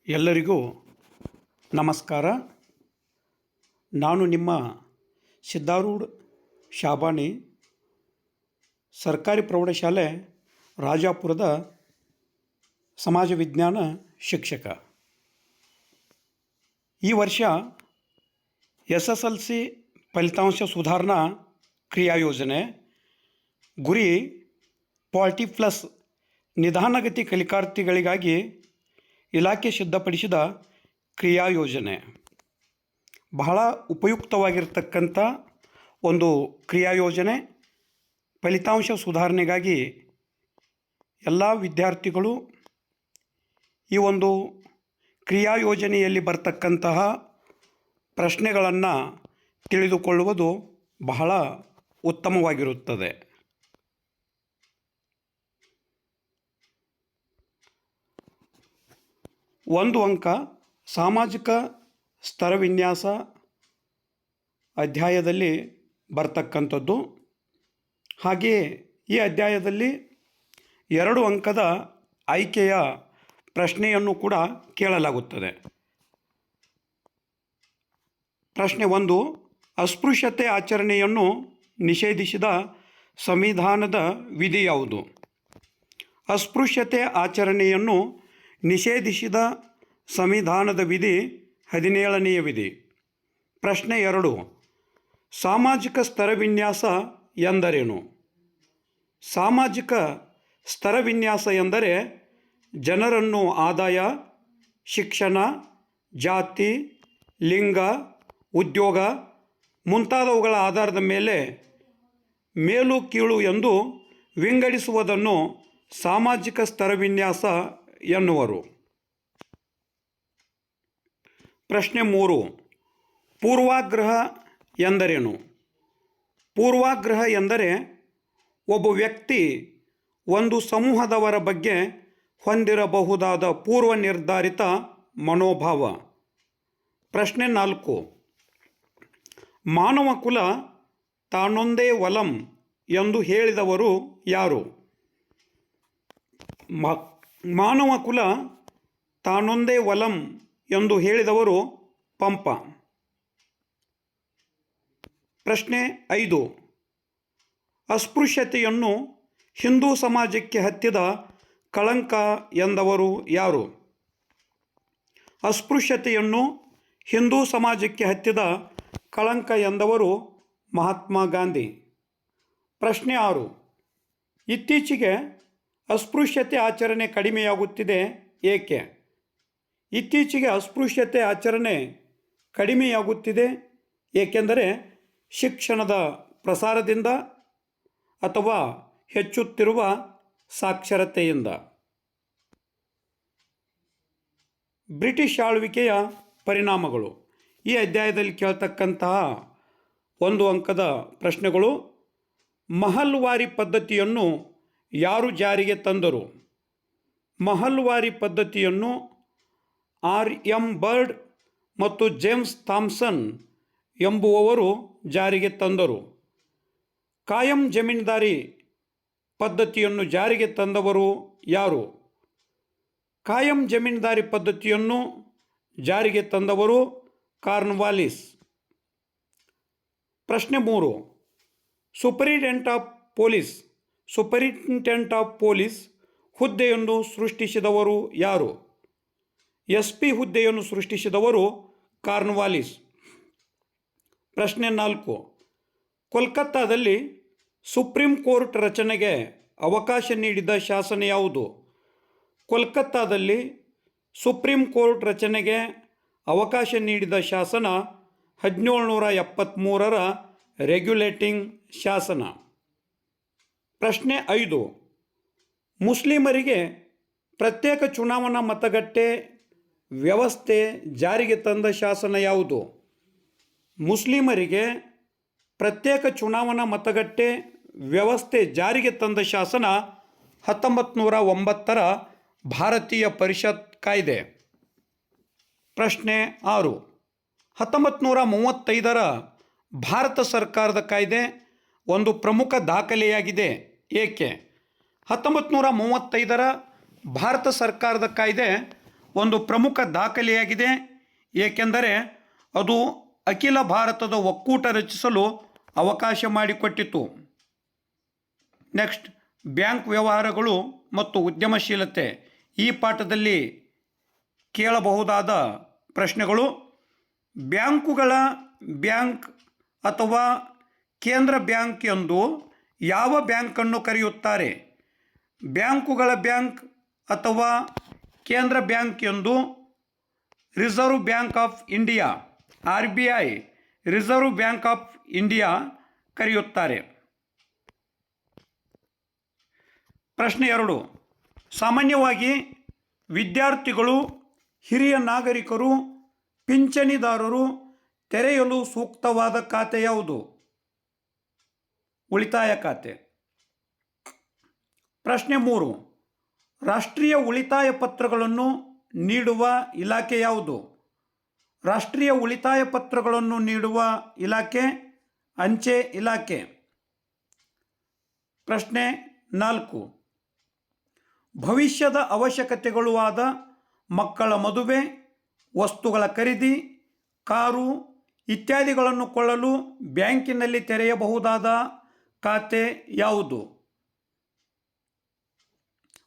ಎಲ್ಲರಿಗೂ ನಮಸ್ಕಾರ. ನಾನು ನಿಮ್ಮ ಸಿದ್ದಾರೂಢ ಶಾಬಾಣಿ, ಸರ್ಕಾರಿ ಪ್ರೌಢಶಾಲೆ ರಾಜಾಪುರದ ಸಮಾಜ ವಿಜ್ಞಾನ ಶಿಕ್ಷಕ. ಈ ವರ್ಷ SSLC ಫಲಿತಾಂಶ ಸುಧಾರಣಾ ಕ್ರಿಯಾ ಯೋಜನೆ ಗುರಿ 40+ ನಿಧಾನಗತಿ ಕಲಿಕಾರ್ಥಿಗಳಿಗಾಗಿ ಇಲಾಖೆ ಸಿದ್ಧಪಡಿಸಿದ ಕ್ರಿಯಾ ಯೋಜನೆ. ಬಹಳ ಉಪಯುಕ್ತವಾಗಿರ್ತಕ್ಕಂಥ ಒಂದು ಕ್ರಿಯಾ ಯೋಜನೆ. ಫಲಿತಾಂಶ ಸುಧಾರಣೆಗಾಗಿ ಎಲ್ಲ ವಿದ್ಯಾರ್ಥಿಗಳು ಈ ಒಂದು ಕ್ರಿಯಾ ಯೋಜನೆಯಲ್ಲಿ ಬರ್ತಕ್ಕಂತಹ ಪ್ರಶ್ನೆಗಳನ್ನು ತಿಳಿದುಕೊಳ್ಳುವುದು ಬಹಳ ಉತ್ತಮವಾಗಿರುತ್ತದೆ. ಒಂದು ಅಂಕ ಸಾಮಾಜಿಕ ಸ್ತರವಿನ್ಯಾಸ ಅಧ್ಯಾಯದಲ್ಲಿ ಬರ್ತಕ್ಕಂಥದ್ದು. ಹಾಗೆಯೇ ಈ ಅಧ್ಯಾಯದಲ್ಲಿ 2 ಅಂಕದ ಆಯ್ಕೆಯ ಪ್ರಶ್ನೆಯನ್ನು ಕೂಡ ಕೇಳಲಾಗುತ್ತದೆ. ಪ್ರಶ್ನೆ 1, ಅಸ್ಪೃಶ್ಯತೆ ಆಚರಣೆಯನ್ನು ನಿಷೇಧಿಸಿದ ಸಂವಿಧಾನದ ವಿಧಿ ಯಾವುದು? ಅಸ್ಪೃಶ್ಯತೆ ಆಚರಣೆಯನ್ನು ನಿಷೇಧಿಸಿದ ಸಂವಿಧಾನದ ವಿಧಿ 17ನೆಯ ವಿಧಿ. ಪ್ರಶ್ನೆ 2, ಸಾಮಾಜಿಕ ಸ್ತರವಿನ್ಯಾಸ ಎಂದರೇನು? ಸಾಮಾಜಿಕ ಸ್ತರವಿನ್ಯಾಸ ಎಂದರೆ ಜನರನ್ನು ಆದಾಯ, ಶಿಕ್ಷಣ, ಜಾತಿ, ಲಿಂಗ, ಉದ್ಯೋಗ ಮುಂತಾದವುಗಳ ಆಧಾರದ ಮೇಲೆ ಮೇಲು ಕೀಳು ಎಂದು ವಿಂಗಡಿಸುವುದನ್ನು ಸಾಮಾಜಿಕ ಸ್ತರವಿನ್ಯಾಸ ಎನ್ನುವರು. ಪ್ರಶ್ನೆ 3, ಪೂರ್ವಾಗ್ರಹ ಎಂದರೇನು? ಪೂರ್ವಾಗ್ರಹ ಎಂದರೆ ಒಬ್ಬ ವ್ಯಕ್ತಿ ಒಂದು ಸಮೂಹದವರ ಬಗ್ಗೆ ಹೊಂದಿರಬಹುದಾದ ಪೂರ್ವ ನಿರ್ಧಾರಿತ ಮನೋಭಾವ. ಪ್ರಶ್ನೆ 4, ಮಾನವ ಕುಲ ತಾನೊಂದೇ ಒಲಂ ಎಂದು ಹೇಳಿದವರು ಯಾರು? ಮಾನವ ಕುಲ ತಾನೊಂದೇ ಒಲಂ ಎಂದು ಹೇಳಿದವರು ಪಂಪ. ಪ್ರಶ್ನೆ 5, ಅಸ್ಪೃಶ್ಯತೆಯನ್ನು ಹಿಂದೂ ಸಮಾಜಕ್ಕೆ ಹತ್ತಿದ ಕಳಂಕ ಎಂದವರು ಯಾರು? ಅಸ್ಪೃಶ್ಯತೆಯನ್ನು ಹಿಂದೂ ಸಮಾಜಕ್ಕೆ ಹತ್ತಿದ ಕಳಂಕ ಎಂದವರು ಮಹಾತ್ಮ ಗಾಂಧಿ. ಪ್ರಶ್ನೆ 6, ಇತ್ತೀಚೆಗೆ ಅಸ್ಪೃಶ್ಯತೆ ಆಚರಣೆ ಕಡಿಮೆಯಾಗುತ್ತಿದೆ ಏಕೆ? ಇತ್ತೀಚೆಗೆ ಅಸ್ಪೃಶ್ಯತೆ ಆಚರಣೆ ಕಡಿಮೆಯಾಗುತ್ತಿದೆ ಏಕೆಂದರೆ ಶಿಕ್ಷಣದ ಪ್ರಸಾರದಿಂದ ಅಥವಾ ಹೆಚ್ಚುತ್ತಿರುವ ಸಾಕ್ಷರತೆಯಿಂದ. ಬ್ರಿಟಿಷ್ ಆಳ್ವಿಕೆಯ ಪರಿಣಾಮಗಳು. ಈ ಅಧ್ಯಾಯದಲ್ಲಿ ಕೇಳ್ತಕ್ಕಂತಹ 1 ಅಂಕದ ಪ್ರಶ್ನೆಗಳು. ಮಹಲ್ವಾರಿ ಪದ್ಧತಿಯನ್ನು ಯಾರು ಜಾರಿಗೆ ತಂದರು? ಮಹಲ್ವಾರಿ ಪದ್ಧತಿಯನ್ನು R.M. ಬರ್ಡ್ ಮತ್ತು ಜೇಮ್ಸ್ ಥಾಮ್ಸನ್ ಎಂಬುವವರು ಜಾರಿಗೆ ತಂದರು. ಕಾಯಂ ಜಮೀನ್ದಾರಿ ಪದ್ಧತಿಯನ್ನು ಜಾರಿಗೆ ತಂದವರು ಯಾರು? ಕಾಯಂ ಜಮೀನ್ದಾರಿ ಪದ್ಧತಿಯನ್ನು ಜಾರಿಗೆ ತಂದವರು ಕಾರ್ನ್ವಾಲಿಸ್. ಪ್ರಶ್ನೆ 3, ಸೂಪರಿಂಟೆಂಡೆಂಟ್ ಆಫ್ ಪೊಲೀಸ್ ಹುದ್ದೆಯನ್ನು ಸೃಷ್ಟಿಸಿದವರು ಯಾರು? SP ಹುದ್ದೆಯನ್ನು ಸೃಷ್ಟಿಸಿದವರು ಕಾರ್ನ್ವಾಲಿಸ್. ಪ್ರಶ್ನೆ 4, ಕೋಲ್ಕತ್ತಾದಲ್ಲಿ ಸುಪ್ರೀಂ ಕೋರ್ಟ್ ರಚನೆಗೆ ಅವಕಾಶ ನೀಡಿದ ಶಾಸನ ಯಾವುದು? ಕೋಲ್ಕತ್ತಾದಲ್ಲಿ ಸುಪ್ರೀಂ ಕೋರ್ಟ್ ರಚನೆಗೆ ಅವಕಾಶ ನೀಡಿದ ಶಾಸನ 1773ರ ರೆಗ್ಯುಲೇಟಿಂಗ್ ಶಾಸನ. ಪ್ರಶ್ನೆ 5, ಮುಸ್ಲಿಮರಿಗೆ ಪ್ರತ್ಯೇಕ ಚುನಾವಣಾ ಮತಗಟ್ಟೆ ವ್ಯವಸ್ಥೆ ಜಾರಿಗೆ ತಂದ ಶಾಸನ ಯಾವುದು? ಮುಸ್ಲಿಮರಿಗೆ ಪ್ರತ್ಯೇಕ ಚುನಾವಣಾ ಮತಗಟ್ಟೆ ವ್ಯವಸ್ಥೆ ಜಾರಿಗೆ ತಂದ ಶಾಸನ 1909ರ ಭಾರತೀಯ ಪರಿಷತ್ ಕಾಯ್ದೆ. ಪ್ರಶ್ನೆ 6, 1935ರ ಭಾರತ ಸರ್ಕಾರದ ಕಾಯ್ದೆ ಒಂದು ಪ್ರಮುಖ ದಾಖಲೆಯಾಗಿದೆ ಏಕೆ? 1935ರ ಭಾರತ ಸರ್ಕಾರದ ಕಾಯ್ದೆ ಒಂದು ಪ್ರಮುಖ ದಾಖಲೆಯಾಗಿದೆ, ಏಕೆಂದರೆ ಅದು ಅಖಿಲ ಭಾರತದ ಒಕ್ಕೂಟ ರಚಿಸಲು ಅವಕಾಶ ಮಾಡಿಕೊಟ್ಟಿತು. ನೆಕ್ಸ್ಟ್, ಬ್ಯಾಂಕ್ ವ್ಯವಹಾರಗಳು ಮತ್ತು ಉದ್ಯಮಶೀಲತೆ. ಈ ಪಾಠದಲ್ಲಿ ಕೇಳಬಹುದಾದ ಪ್ರಶ್ನೆಗಳು: ಬ್ಯಾಂಕುಗಳ ಬ್ಯಾಂಕ್ ಅಥವಾ ಕೇಂದ್ರ ಬ್ಯಾಂಕ್ ಎಂದು ಯಾವ ಬ್ಯಾಂಕನ್ನು ಕರೆಯುತ್ತಾರೆ? ಬ್ಯಾಂಕುಗಳ ಬ್ಯಾಂಕ್ ಅಥವಾ ಕೇಂದ್ರ ಬ್ಯಾಂಕ್ ಎಂದು reserve bank of India RBI, reserve bank of India ಕರೆಯುತ್ತಾರೆ. ಪ್ರಶ್ನೆ 2. ಸಾಮಾನ್ಯವಾಗಿ ವಿದ್ಯಾರ್ಥಿಗಳು, ಹಿರಿಯ ನಾಗರಿಕರು, ಪಿಂಚಣಿದಾರರು ತೆರೆಯಲು ಸೂಕ್ತವಾದ ಖಾತೆ ಯಾವುದು? ಉಳಿತಾಯ ಖಾತೆ. ಪ್ರಶ್ನೆ 3. ರಾಷ್ಟ್ರೀಯ ಉಳಿತಾಯ ಪತ್ರಗಳನ್ನು ನೀಡುವ ಇಲಾಖೆ ಯಾವುದು? ರಾಷ್ಟ್ರೀಯ ಉಳಿತಾಯ ಪತ್ರಗಳನ್ನು ನೀಡುವ ಇಲಾಖೆ ಅಂಚೆ ಇಲಾಖೆ. ಪ್ರಶ್ನೆ 4. ಭವಿಷ್ಯದ ಅವಶ್ಯಕತೆಗಳು ಆದ ಮಕ್ಕಳ ಮದುವೆ, ವಸ್ತುಗಳ ಖರೀದಿ, ಕಾರು ಇತ್ಯಾದಿಗಳನ್ನು ಕೊಳ್ಳಲು ಬ್ಯಾಂಕಿನಲ್ಲಿ ತೆರೆಯಬಹುದಾದ ಖಾತೆ ಯಾವುದು?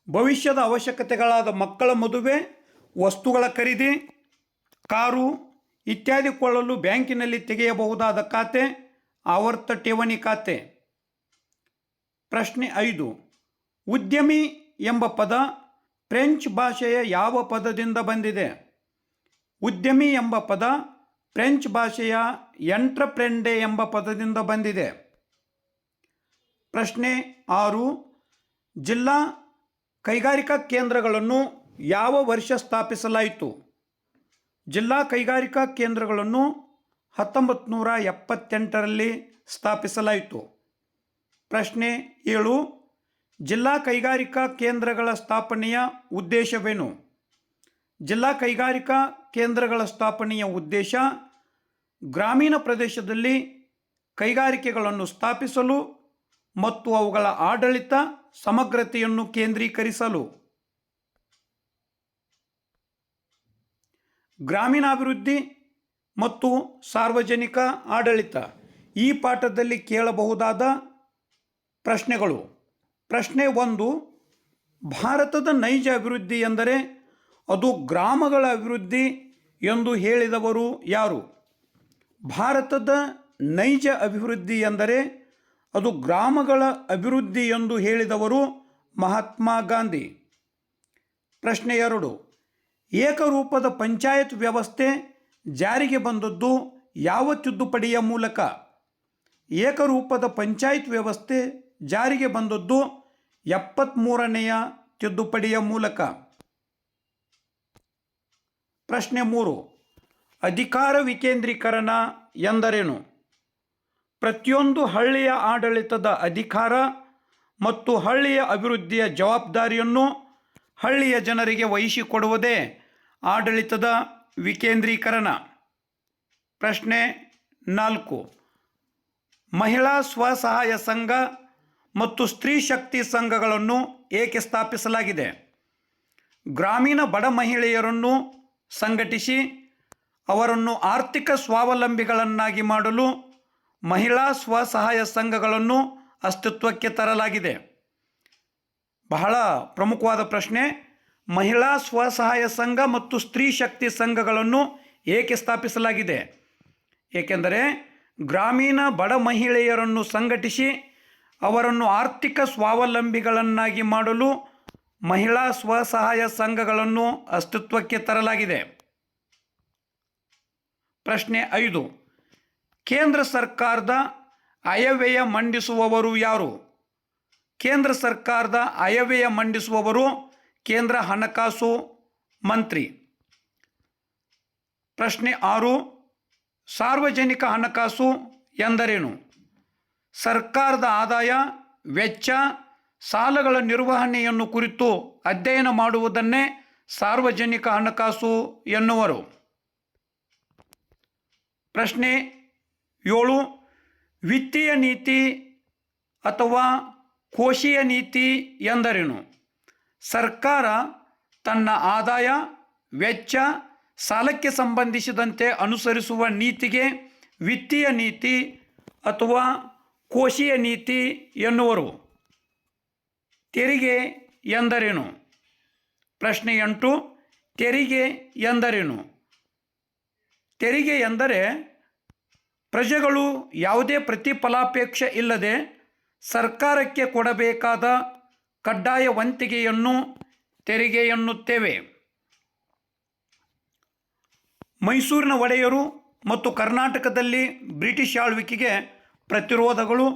ಭವಿಷ್ಯದ ಅವಶ್ಯಕತೆಗಳಾದ ಮಕ್ಕಳ ಮದುವೆ, ವಸ್ತುಗಳ ಖರೀದಿ, ಕಾರು ಇತ್ಯಾದಿ ಕೊಳ್ಳಲು ಬ್ಯಾಂಕಿನಲ್ಲಿ ತೆಗೆಯಬಹುದಾದ ಖಾತೆ ಆವರ್ತ ಠೇವಣಿ ಖಾತೆ. ಪ್ರಶ್ನೆ 5. ಉದ್ಯಮಿ ಎಂಬ ಪದ ಫ್ರೆಂಚ್ ಭಾಷೆಯ ಯಾವ ಪದದಿಂದ ಬಂದಿದೆ? ಉದ್ಯಮಿ ಎಂಬ ಪದ ಫ್ರೆಂಚ್ ಭಾಷೆಯ ಎಂಟ್ರಪ್ರೆಂಡೆ ಎಂಬ ಪದದಿಂದ ಬಂದಿದೆ. ಪ್ರಶ್ನೆ 6. ಜಿಲ್ಲಾ ಕೈಗಾರಿಕಾ ಕೇಂದ್ರಗಳನ್ನು ಯಾವ ವರ್ಷ ಸ್ಥಾಪಿಸಲಾಯಿತು? ಜಿಲ್ಲಾ ಕೈಗಾರಿಕಾ ಕೇಂದ್ರಗಳನ್ನು 1978ರಲ್ಲಿ ಸ್ಥಾಪಿಸಲಾಯಿತು. ಪ್ರಶ್ನೆ 7. ಜಿಲ್ಲಾ ಕೈಗಾರಿಕಾ ಕೇಂದ್ರಗಳ ಸ್ಥಾಪನೆಯ ಉದ್ದೇಶವೇನು? ಜಿಲ್ಲಾ ಕೈಗಾರಿಕಾ ಕೇಂದ್ರಗಳ ಸ್ಥಾಪನೆಯ ಉದ್ದೇಶ ಗ್ರಾಮೀಣ ಪ್ರದೇಶದಲ್ಲಿ ಕೈಗಾರಿಕೆಗಳನ್ನು ಸ್ಥಾಪಿಸಲು ಮತ್ತು ಅವುಗಳ ಆಡಳಿತ ಸಮಗ್ರತೆಯನ್ನು ಕೇಂದ್ರೀಕರಿಸಲು. ಗ್ರಾಮೀಣಾಭಿವೃದ್ಧಿ ಮತ್ತು ಸಾರ್ವಜನಿಕ ಆಡಳಿತ. ಈ ಪಾಠದಲ್ಲಿ ಕೇಳಬಹುದಾದ ಪ್ರಶ್ನೆಗಳು: ಪ್ರಶ್ನೆ 1. ಭಾರತದ ನೈಜ ಅಭಿವೃದ್ಧಿ ಎಂದರೆ ಅದು ಗ್ರಾಮಗಳ ಅಭಿವೃದ್ಧಿ ಎಂದು ಹೇಳಿದವರು ಯಾರು? ಭಾರತದ ನೈಜ ಅಭಿವೃದ್ಧಿ ಎಂದರೆ ಅದು ಗ್ರಾಮಗಳ ಅಭಿವೃದ್ಧಿ ಎಂದು ಹೇಳಿದವರು ಮಹಾತ್ಮ ಗಾಂಧಿ. ಪ್ರಶ್ನೆ 2. ಏಕರೂಪದ ಪಂಚಾಯತ್ ವ್ಯವಸ್ಥೆ ಜಾರಿಗೆ ಬಂದದ್ದು ಯಾವ ತಿದ್ದುಪಡಿಯ ಮೂಲಕ? ಏಕರೂಪದ ಪಂಚಾಯತ್ ವ್ಯವಸ್ಥೆ ಜಾರಿಗೆ ಬಂದದ್ದು 73ನೇ ತಿದ್ದುಪಡಿಯ ಮೂಲಕ. ಪ್ರಶ್ನೆ 3. ಅಧಿಕಾರ ವಿಕೇಂದ್ರೀಕರಣ ಎಂದರೇನು? ಪ್ರತಿಯೊಂದು ಹಳ್ಳಿಯ ಆಡಳಿತದ ಅಧಿಕಾರ ಮತ್ತು ಹಳ್ಳಿಯ ಅಭಿವೃದ್ಧಿಯ ಜವಾಬ್ದಾರಿಯನ್ನು ಹಳ್ಳಿಯ ಜನರಿಗೆ ವಹಿಸಿಕೊಡುವುದೇ ಆಡಳಿತದ ವಿಕೇಂದ್ರೀಕರಣ. ಪ್ರಶ್ನೆ 4. ಮಹಿಳಾ ಸ್ವಸಹಾಯ ಸಂಘ ಮತ್ತು ಸ್ತ್ರೀ ಶಕ್ತಿ ಸಂಘಗಳನ್ನು ಏಕೆ ಸ್ಥಾಪಿಸಲಾಗಿದೆ? ಗ್ರಾಮೀಣ ಬಡ ಮಹಿಳೆಯರನ್ನು ಸಂಘಟಿಸಿ ಅವರನ್ನು ಆರ್ಥಿಕ ಸ್ವಾವಲಂಬಿಗಳನ್ನಾಗಿ ಮಾಡಲು ಮಹಿಳಾ ಸ್ವಸಹಾಯ ಸಂಘಗಳನ್ನು ಅಸ್ತಿತ್ವಕ್ಕೆ ತರಲಾಗಿದೆ. ಬಹಳ ಪ್ರಮುಖವಾದ ಪ್ರಶ್ನೆ. ಮಹಿಳಾ ಸ್ವಸಹಾಯ ಸಂಘ ಮತ್ತು ಸ್ತ್ರೀ ಶಕ್ತಿ ಸಂಘಗಳನ್ನು ಏಕೆ ಸ್ಥಾಪಿಸಲಾಗಿದೆ? ಏಕೆಂದರೆ ಗ್ರಾಮೀಣ ಬಡ ಮಹಿಳೆಯರನ್ನು ಸಂಘಟಿಸಿ ಅವರನ್ನು ಆರ್ಥಿಕ ಸ್ವಾವಲಂಬಿಗಳನ್ನಾಗಿ ಮಾಡಲು ಮಹಿಳಾ ಸ್ವಸಹಾಯ ಸಂಘಗಳನ್ನು ಅಸ್ತಿತ್ವಕ್ಕೆ ತರಲಾಗಿದೆ. ಪ್ರಶ್ನೆ 5. ಕೇಂದ್ರ ಸರ್ಕಾರದ ಆಯವ್ಯಯ ಮಂಡಿಸುವವರು ಯಾರು? ಕೇಂದ್ರ ಸರ್ಕಾರದ ಆಯವ್ಯಯ ಮಂಡಿಸುವವರು ಕೇಂದ್ರ ಹಣಕಾಸು ಮಂತ್ರಿ. ಪ್ರಶ್ನೆ 6. ಸಾರ್ವಜನಿಕ ಹಣಕಾಸು ಎಂದರೇನು? ಸರ್ಕಾರದ ಆದಾಯ, ವೆಚ್ಚ, ಸಾಲಗಳ ನಿರ್ವಹಣೆಯನ್ನು ಕುರಿತು ಅಧ್ಯಯನ ಮಾಡುವುದನ್ನೇ ಸಾರ್ವಜನಿಕ ಹಣಕಾಸು ಎನ್ನುವರು. ಪ್ರಶ್ನೆ 7. ವಿತ್ತೀಯ ನೀತಿ ಅಥವಾ ಕೋಶೀಯ ನೀತಿ ಎಂದರೇನು? ಸರ್ಕಾರ ತನ್ನ ಆದಾಯ, ವೆಚ್ಚ, ಸಾಲಕ್ಕೆ ಸಂಬಂಧಿಸಿದಂತೆ ಅನುಸರಿಸುವ ನೀತಿಗೆ ವಿತ್ತೀಯ ನೀತಿ ಅಥವಾ ಕೋಶೀಯ ನೀತಿ ಎನ್ನುವರು. ತೆರಿಗೆ ಎಂದರೇನು? ಪ್ರಶ್ನೆ 8. ತೆರಿಗೆ ಎಂದರೇನು? ತೆರಿಗೆ ಎಂದರೆ ಪ್ರಜೆಗಳು ಯಾವುದೇ ಪ್ರತಿಫಲಾಪೇಕ್ಷೆ ಇಲ್ಲದೆ ಸರ್ಕಾರಕ್ಕೆ ಕೊಡಬೇಕಾದ ಕಡ್ಡಾಯ ವಂತಿಗೆಯನ್ನು ತೆರಿಗೆ ಎನ್ನುತ್ತೇವೆ. ಮೈಸೂರಿನ ಒಡೆಯರು ಮತ್ತು ಕರ್ನಾಟಕದಲ್ಲಿ ಬ್ರಿಟಿಷ್ ಆಳ್ವಿಕೆಗೆ ಪ್ರತಿರೋಧಗಳು.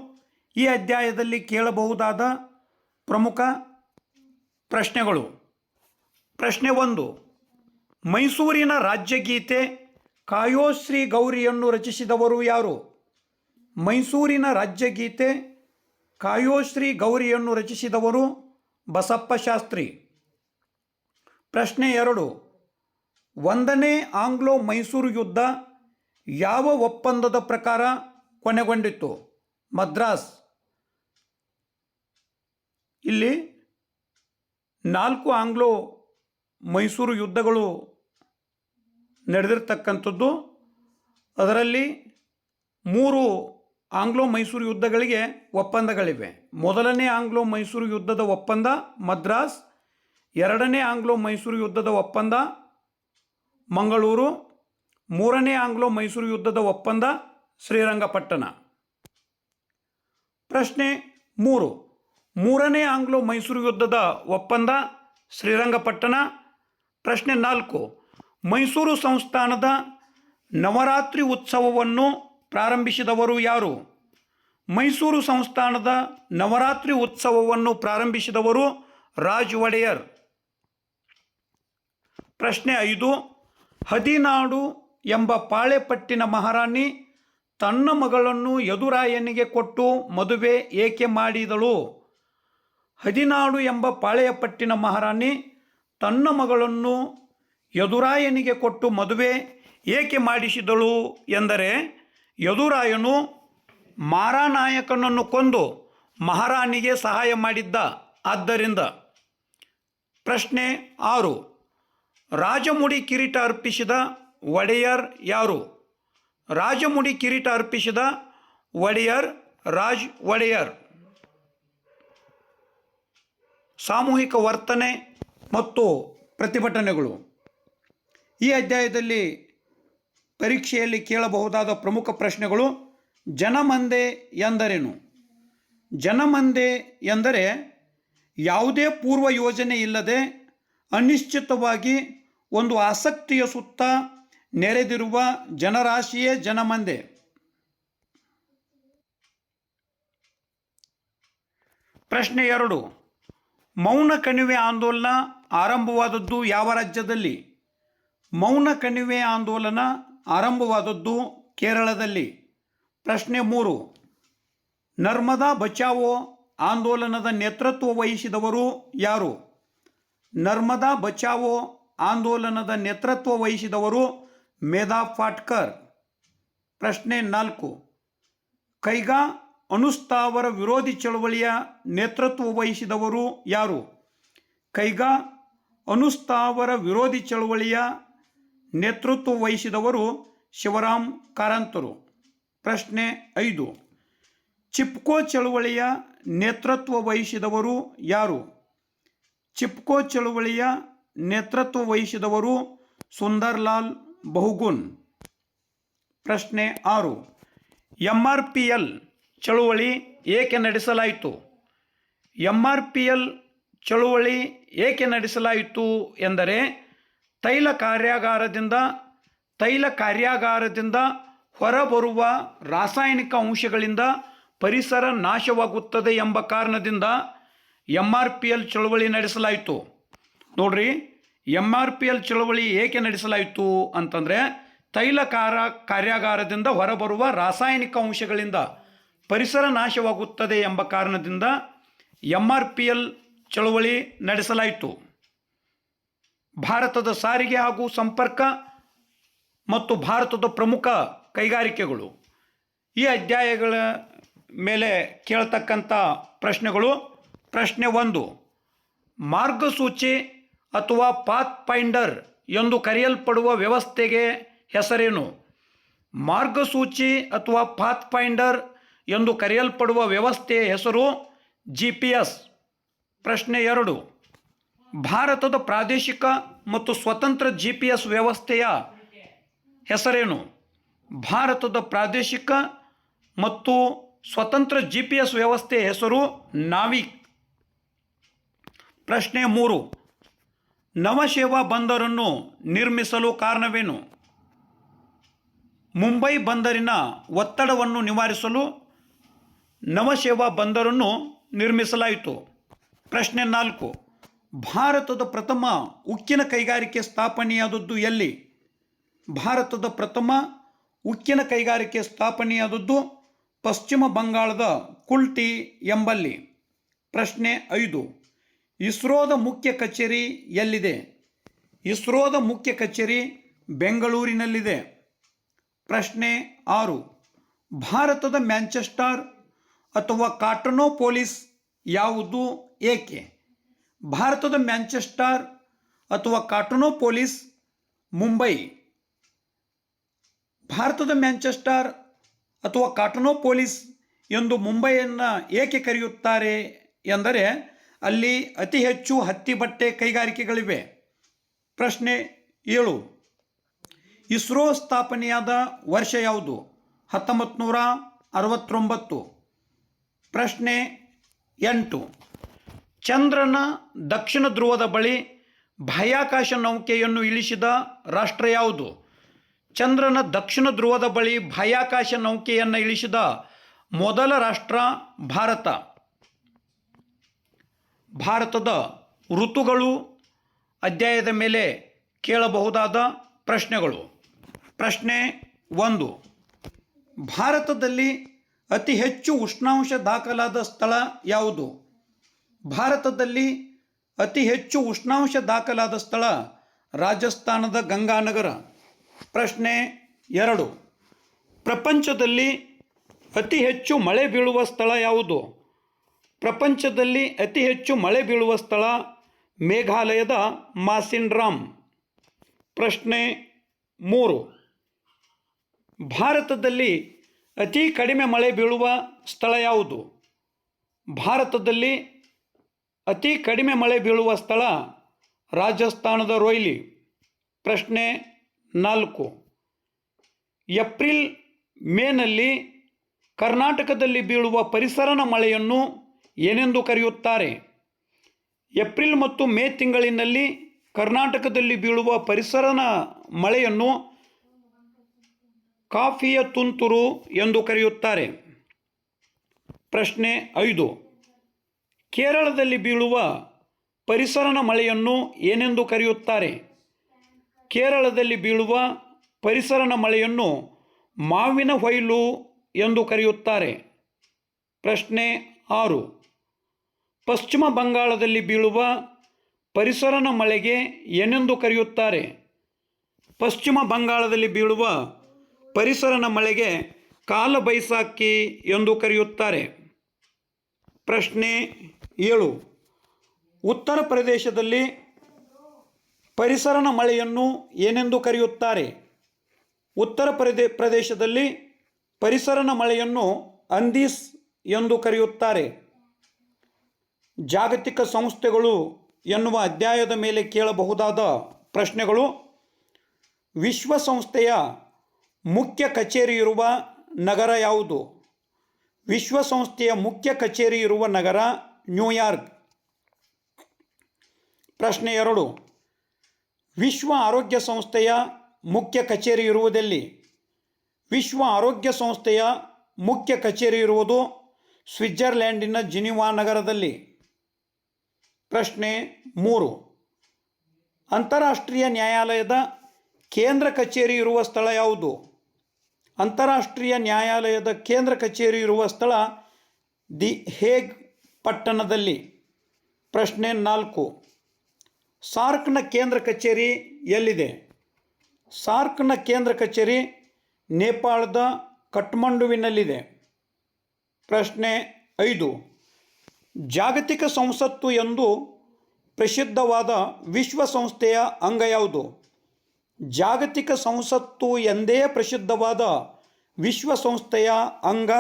ಈ ಅಧ್ಯಾಯದಲ್ಲಿ ಕೇಳಬಹುದಾದ ಪ್ರಮುಖ ಪ್ರಶ್ನೆಗಳು. ಪ್ರಶ್ನೆ 1. ಮೈಸೂರಿನ ರಾಜ್ಯಗೀತೆ ಕಾಯೋಶ್ರೀ ಗೌರಿಯನ್ನು ರಚಿಸಿದವರು ಯಾರು? ಮೈಸೂರಿನ ರಾಜ್ಯಗೀತೆ ಕಾಯೋಶ್ರೀ ಗೌರಿಯನ್ನು ರಚಿಸಿದವರು ಬಸಪ್ಪ ಶಾಸ್ತ್ರಿ. ಪ್ರಶ್ನೆ 2. 1ನೇ ಆಂಗ್ಲೋ ಮೈಸೂರು ಯುದ್ಧ ಯಾವ ಒಪ್ಪಂದದ ಪ್ರಕಾರ ಕೊನೆಗೊಂಡಿತು? ಮದ್ರಾಸ್. ಇಲ್ಲಿ 4 ಆಂಗ್ಲೋ ಮೈಸೂರು ಯುದ್ಧಗಳು ನಡೆದಿರ್ತಕ್ಕಂಥದ್ದು. ಅದರಲ್ಲಿ 3 ಆಂಗ್ಲೋ ಮೈಸೂರು ಯುದ್ಧಗಳಿಗೆ ಒಪ್ಪಂದಗಳಿವೆ. ಮೊದಲನೇ ಆಂಗ್ಲೋ ಮೈಸೂರು ಯುದ್ಧದ ಒಪ್ಪಂದ ಮದ್ರಾಸ್, 2ನೇ ಆಂಗ್ಲೋ ಮೈಸೂರು ಯುದ್ಧದ ಒಪ್ಪಂದ ಮಂಗಳೂರು, 3ನೇ ಆಂಗ್ಲೋ ಮೈಸೂರು ಯುದ್ಧದ ಒಪ್ಪಂದ ಶ್ರೀರಂಗಪಟ್ಟಣ. ಪ್ರಶ್ನೆ 3. 3ನೇ ಆಂಗ್ಲೋ ಮೈಸೂರು ಯುದ್ಧದ ಒಪ್ಪಂದ ಶ್ರೀರಂಗಪಟ್ಟಣ. ಪ್ರಶ್ನೆ 4. ಮೈಸೂರು ಸಂಸ್ಥಾನದ ನವರಾತ್ರಿ ಉತ್ಸವವನ್ನು ಪ್ರಾರಂಭಿಸಿದವರು ಯಾರು? ಮೈಸೂರು ಸಂಸ್ಥಾನದ ನವರಾತ್ರಿ ಉತ್ಸವವನ್ನು ಪ್ರಾರಂಭಿಸಿದವರು ರಾಜ್ ಒಡೆಯರ್. ಪ್ರಶ್ನೆ 5. ಹದಿನಾಡು ಎಂಬ ಪಾಳೆಪಟ್ಟಿನ ಮಹಾರಾಣಿ ತನ್ನ ಮಗಳನ್ನು ಯದುರಾಯನಿಗೆ ಕೊಟ್ಟು ಮದುವೆ ಏಕೆ ಮಾಡಿದಳು? ಹದಿನಾಡು ಎಂಬ ಪಾಳೆಯಪಟ್ಟಿನ ಮಹಾರಾಣಿ ತನ್ನ ಮಗಳನ್ನು ಯದುರಾಯನಿಗೆ ಕೊಟ್ಟು ಮದುವೆ ಏಕೆ ಮಾಡಿಸಿದಳು ಎಂದರೆ ಯದುರಾಯನು ಮಾರಾನಾಯಕನನ್ನು ಕೊಂದು ಮಹಾರಾಣಿಗೆ ಸಹಾಯ ಮಾಡಿದ್ದ, ಆದ್ದರಿಂದ. ಪ್ರಶ್ನೆ 6. ರಾಜಮುಡಿ ಕಿರೀಟ ಅರ್ಪಿಸಿದ ಒಡೆಯರ್ ಯಾರು? ರಾಜಮುಡಿ ಕಿರೀಟ ಅರ್ಪಿಸಿದ ಒಡೆಯರ್ ರಾಜ್ ಒಡೆಯರ್. ಸಾಮೂಹಿಕ ವರ್ತನೆ ಮತ್ತು ಪ್ರತಿಭಟನೆಗಳು. ಈ ಅಧ್ಯಾಯದಲ್ಲಿ ಪರೀಕ್ಷೆಯಲ್ಲಿ ಕೇಳಬಹುದಾದ ಪ್ರಮುಖ ಪ್ರಶ್ನೆಗಳು. ಜನಮಂದೆ ಎಂದರೇನು? ಜನಮಂದೆ ಎಂದರೆ ಯಾವುದೇ ಪೂರ್ವ ಯೋಜನೆ ಇಲ್ಲದೆ ಅನಿಶ್ಚಿತವಾಗಿ ಒಂದು ಆಸಕ್ತಿಯ ಸುತ್ತ ನೆರೆದಿರುವ ಜನರಾಶಿಯೇ ಜನಮಂದೆ. ಪ್ರಶ್ನೆ 2. ಮೌನ ಕಣಿವೆ ಆಂದೋಲನ ಆರಂಭವಾದದ್ದು ಯಾವ ರಾಜ್ಯದಲ್ಲಿ? ಮೌನ ಕಣಿವೆ ಆಂದೋಲನ ಆರಂಭವಾದದ್ದು ಕೇರಳದಲ್ಲಿ. ಪ್ರಶ್ನೆ 3. ನರ್ಮದಾ ಬಚಾವೋ ಆಂದೋಲನದ ನೇತೃತ್ವ ವಹಿಸಿದವರು ಯಾರು? ನರ್ಮದಾ ಬಚಾವೋ ಆಂದೋಲನದ ನೇತೃತ್ವ ವಹಿಸಿದವರು ಮೇಧಾ ಫಾಟ್ಕರ್. ಪ್ರಶ್ನೆ 4. ಕೈಗಾ ಅಣುಸ್ಥಾವರ ವಿರೋಧಿ ಚಳವಳಿಯ ನೇತೃತ್ವ ವಹಿಸಿದವರು ಯಾರು? ಕೈಗಾ ಅಣುಸ್ಥಾವರ ವಿರೋಧಿ ಚಳವಳಿಯ ನೇತೃತ್ವ ವಹಿಸಿದವರು ಶಿವರಾಮ್ ಕಾರಂತರು. ಪ್ರಶ್ನೆ 5. ಚಿಪ್ಕೋ ಚಳವಳಿಯ ನೇತೃತ್ವ ವಹಿಸಿದವರು ಯಾರು? ಚಿಪ್ಕೋ ಚಳವಳಿಯ ನೇತೃತ್ವ ವಹಿಸಿದವರು ಸುಂದರ್ಲಾಲ್ ಬಹುಗುನ್. ಪ್ರಶ್ನೆ 6. MRPL ಚಳುವಳಿ ಏಕೆ ನಡೆಸಲಾಯಿತು? MRPL ಚಳುವಳಿ ಏಕೆ ನಡೆಸಲಾಯಿತು ಎಂದರೆ ತೈಲ ಕಾರ್ಯಾಗಾರದಿಂದ ಹೊರಬರುವ ರಾಸಾಯನಿಕ ಅಂಶಗಳಿಂದ ಪರಿಸರ ನಾಶವಾಗುತ್ತದೆ ಎಂಬ ಕಾರಣದಿಂದ MRPL ಚಳುವಳಿ ನಡೆಸಲಾಯಿತು. ನೋಡ್ರಿ, MRPL ಚಳುವಳಿ ಏಕೆ ನಡೆಸಲಾಯಿತು ಅಂತಂದರೆ ತೈಲ ಕಾರ್ಯಾಗಾರದಿಂದ ಹೊರಬರುವ ರಾಸಾಯನಿಕ ಅಂಶಗಳಿಂದ ಪರಿಸರ ನಾಶವಾಗುತ್ತದೆ ಎಂಬ ಕಾರಣದಿಂದ MRPL ಚಳುವಳಿ ನಡೆಸಲಾಯಿತು. ಭಾರತದ ಸಾರಿಗೆ ಹಾಗೂ ಸಂಪರ್ಕ ಮತ್ತು ಭಾರತದ ಪ್ರಮುಖ ಕೈಗಾರಿಕೆಗಳು. ಈ ಅಧ್ಯಾಯಗಳ ಮೇಲೆ ಕೇಳ್ತಕ್ಕಂಥ ಪ್ರಶ್ನೆಗಳು. ಪ್ರಶ್ನೆ 1. ಮಾರ್ಗಸೂಚಿ ಅಥವಾ ಪಾತ್ ಫೈಂಡರ್ ಎಂದು ಕರೆಯಲ್ಪಡುವ ವ್ಯವಸ್ಥೆಗೆ ಹೆಸರೇನು? ಮಾರ್ಗಸೂಚಿ ಅಥವಾ ಪಾತ್ ಫೈಂಡರ್ ಎಂದು ಕರೆಯಲ್ಪಡುವ ವ್ಯವಸ್ಥೆಯ ಹೆಸರು GPS. ಪ್ರಶ್ನೆ 2. ಭಾರತದ ಪ್ರಾದೇಶಿಕ ಮತ್ತು ಸ್ವತಂತ್ರ GPS ವ್ಯವಸ್ಥೆಯ ಹೆಸರೇನು? ಭಾರತದ ಪ್ರಾದೇಶಿಕ ಮತ್ತು ಸ್ವತಂತ್ರ GPS ವ್ಯವಸ್ಥೆಯ ಹೆಸರು ನಾವಿಕ್. ಪ್ರಶ್ನೆ 3. ನವಶೇವಾ ಬಂದರನ್ನು ನಿರ್ಮಿಸಲು ಕಾರಣವೇನು? ಮುಂಬೈ ಬಂದರಿನ ಒತ್ತಡವನ್ನು ನಿವಾರಿಸಲು ನವಶೇವಾ ಬಂದರನ್ನು ನಿರ್ಮಿಸಲಾಯಿತು. ಪ್ರಶ್ನೆ 4. ಭಾರತದ ಪ್ರಥಮ ಉಕ್ಕಿನ ಕೈಗಾರಿಕೆ ಸ್ಥಾಪನೆಯಾದದ್ದು ಎಲ್ಲಿ? ಭಾರತದ ಪ್ರಥಮ ಉಕ್ಕಿನ ಕೈಗಾರಿಕೆ ಸ್ಥಾಪನೆಯಾದದ್ದು ಪಶ್ಚಿಮ ಬಂಗಾಳದ ಕುಲ್ಟಿ ಎಂಬಲ್ಲಿ. ಪ್ರಶ್ನೆ 5. ಇಸ್ರೋದ ಮುಖ್ಯ ಕಚೇರಿ ಎಲ್ಲಿದೆ? ಇಸ್ರೋದ ಮುಖ್ಯ ಕಚೇರಿ ಬೆಂಗಳೂರಿನಲ್ಲಿದೆ. ಪ್ರಶ್ನೆ 6. ಭಾರತದ ಮ್ಯಾಂಚೆಸ್ಟರ್ ಅಥವಾ ಕಾಟನೋಪೋಲಿಸ್ ಯಾವುದು, ಏಕೆ? ಭಾರತದ ಮ್ಯಾಂಚೆಸ್ಟರ್ ಅಥವಾ ಕಾಟನೋಪೋಲಿಸ್ ಮುಂಬೈ. ಭಾರತದ ಮ್ಯಾಂಚೆಸ್ಟರ್ ಅಥವಾ ಕಾಟನೋಪೋಲಿಸ್ ಎಂದು ಮುಂಬೈಯನ್ನು ಏಕೆ ಕರೆಯುತ್ತಾರೆ ಎಂದರೆ ಅಲ್ಲಿ ಅತಿ ಹೆಚ್ಚು ಹತ್ತಿ ಬಟ್ಟೆ ಕೈಗಾರಿಕೆಗಳಿವೆ. ಪ್ರಶ್ನೆ 7. ಇಸ್ರೋ ಸ್ಥಾಪನೆಯಾದ ವರ್ಷ ಯಾವುದು? 1969. ಪ್ರಶ್ನೆ 8. ಚಂದ್ರನ ದಕ್ಷಿಣ ಧ್ರುವದ ಬಳಿ ಬಾಹ್ಯಾಕಾಶ ನೌಕೆಯನ್ನು ಇಳಿಸಿದ ರಾಷ್ಟ್ರ ಯಾವುದು? ಚಂದ್ರನ ದಕ್ಷಿಣ ಧ್ರುವದ ಬಳಿ ಬಾಹ್ಯಾಕಾಶ ನೌಕೆಯನ್ನು ಇಳಿಸಿದ ಮೊದಲ ರಾಷ್ಟ್ರ ಭಾರತ. ಭಾರತದ ಋತುಗಳು ಅಧ್ಯಾಯದ ಮೇಲೆ ಕೇಳಬಹುದಾದ ಪ್ರಶ್ನೆಗಳು. ಪ್ರಶ್ನೆ 1. ಭಾರತದಲ್ಲಿ ಅತಿ ಹೆಚ್ಚು ಉಷ್ಣಾಂಶ ದಾಖಲಾದ ಸ್ಥಳ ಯಾವುದು? ಭಾರತದಲ್ಲಿ ಅತಿ ಹೆಚ್ಚು ಉಷ್ಣಾಂಶ ದಾಖಲಾದ ಸ್ಥಳ ರಾಜಸ್ಥಾನದ ಗಂಗಾನಗರ. ಪ್ರಶ್ನೆ 2. ಪ್ರಪಂಚದಲ್ಲಿ ಅತಿ ಹೆಚ್ಚು ಮಳೆ ಬೀಳುವ ಸ್ಥಳ ಯಾವುದು? ಪ್ರಪಂಚದಲ್ಲಿ ಅತಿ ಹೆಚ್ಚು ಮಳೆ ಬೀಳುವ ಸ್ಥಳ ಮೇಘಾಲಯದ ಮಾಸಿನ್ರಾಮ್. ಪ್ರಶ್ನೆ 3. ಭಾರತದಲ್ಲಿ ಅತಿ ಕಡಿಮೆ ಮಳೆ ಬೀಳುವ ಸ್ಥಳ ಯಾವುದು? ಭಾರತದಲ್ಲಿ ಅತಿ ಕಡಿಮೆ ಮಳೆ ಬೀಳುವ ಸ್ಥಳ ರಾಜಸ್ಥಾನದ ರೋಯ್ಲಿ. ಪ್ರಶ್ನೆ 4. ಏಪ್ರಿಲ್ ಮೇನಲ್ಲಿ ಕರ್ನಾಟಕದಲ್ಲಿ ಬೀಳುವ ಪರಿಸರನ ಮಳೆಯನ್ನು ಏನೆಂದು ಕರೆಯುತ್ತಾರೆ? ಏಪ್ರಿಲ್ ಮತ್ತು ಮೇ ತಿಂಗಳಿನಲ್ಲಿ ಕರ್ನಾಟಕದಲ್ಲಿ ಬೀಳುವ ಪರಿಸರನ ಮಳೆಯನ್ನು ಕಾಫಿಯ ತುಂತುರು ಎಂದು ಕರೆಯುತ್ತಾರೆ. ಪ್ರಶ್ನೆ 5. ಕೇರಳದಲ್ಲಿ ಬೀಳುವ ಪರಿಸರನ ಮಳೆಯನ್ನು ಏನೆಂದು ಕರೆಯುತ್ತಾರೆ? ಕೇರಳದಲ್ಲಿ ಬೀಳುವ ಪರಿಸರನ ಮಳೆಯನ್ನು ಮಾವಿನ ಹೊಯ್ಲು ಎಂದು ಕರೆಯುತ್ತಾರೆ. ಪ್ರಶ್ನೆ 6. ಪಶ್ಚಿಮ ಬಂಗಾಳದಲ್ಲಿ ಬೀಳುವ ಪರಿಸರನ ಮಳೆಗೆ ಏನೆಂದು ಕರೆಯುತ್ತಾರೆ? ಪಶ್ಚಿಮ ಬಂಗಾಳದಲ್ಲಿ ಬೀಳುವ ಪರಿಸರನ ಮಳೆಗೆ ಕಾಲಬೈಸಾಖಿ ಎಂದು ಕರೆಯುತ್ತಾರೆ. ಪ್ರಶ್ನೆ 7. ಉತ್ತರ ಪ್ರದೇಶದಲ್ಲಿ ಪರಿಸರನ ಮಳೆಯನ್ನು ಏನೆಂದು ಕರೆಯುತ್ತಾರೆ? ಉತ್ತರ ಪ್ರದೇಶದಲ್ಲಿ ಪರಿಸರನ ಮಳೆಯನ್ನು ಅಂದೀಸ್ ಎಂದು ಕರೆಯುತ್ತಾರೆ. ಜಾಗತಿಕ ಸಂಸ್ಥೆಗಳು ಎನ್ನುವ ಅಧ್ಯಾಯದ ಮೇಲೆ ಕೇಳಬಹುದಾದ ಪ್ರಶ್ನೆಗಳು. ವಿಶ್ವಸಂಸ್ಥೆಯ ಮುಖ್ಯ ಕಚೇರಿ ಇರುವ ನಗರ ಯಾವುದು? ವಿಶ್ವಸಂಸ್ಥೆಯ ಮುಖ್ಯ ಕಚೇರಿ ಇರುವ ನಗರ ನ್ಯೂಯಾರ್ಕ್. ಪ್ರಶ್ನೆ 2. ವಿಶ್ವ ಆರೋಗ್ಯ ಸಂಸ್ಥೆಯ ಮುಖ್ಯ ಕಚೇರಿ ಇರುವುದೆಲ್ಲಿ? ವಿಶ್ವ ಆರೋಗ್ಯ ಸಂಸ್ಥೆಯ ಮುಖ್ಯ ಕಚೇರಿ ಇರುವುದು ಸ್ವಿಟ್ಜರ್ಲ್ಯಾಂಡಿನ ಜಿನಿವಾ ನಗರದಲ್ಲಿ. ಪ್ರಶ್ನೆ 3. ಅಂತಾರಾಷ್ಟ್ರೀಯ ನ್ಯಾಯಾಲಯದ ಕೇಂದ್ರ ಕಚೇರಿ ಇರುವ ಸ್ಥಳ ಯಾವುದು? ಅಂತಾರಾಷ್ಟ್ರೀಯ ನ್ಯಾಯಾಲಯದ ಕೇಂದ್ರ ಕಚೇರಿ ಇರುವ ಸ್ಥಳ ದಿ ಹೇಗ್ ಪಟ್ಟಣದಲ್ಲಿ. ಪ್ರಶ್ನೆ 4. ಸಾರ್ಕ್ನ ಕೇಂದ್ರ ಕಚೇರಿ ಎಲ್ಲಿದೆ? ಸಾರ್ಕ್ನ ಕೇಂದ್ರ ಕಚೇರಿ ನೇಪಾಳದ ಕಠ್ಮಂಡುವಿನಲ್ಲಿದೆ. ಪ್ರಶ್ನೆ 5. ಜಾಗತಿಕ ಸಂಸತ್ತು ಎಂದು ಪ್ರಸಿದ್ಧವಾದ ವಿಶ್ವಸಂಸ್ಥೆಯ ಅಂಗ ಯಾವುದು? ಜಾಗತಿಕ ಸಂಸತ್ತು ಎಂದೇ ಪ್ರಸಿದ್ಧವಾದ ವಿಶ್ವಸಂಸ್ಥೆಯ ಅಂಗ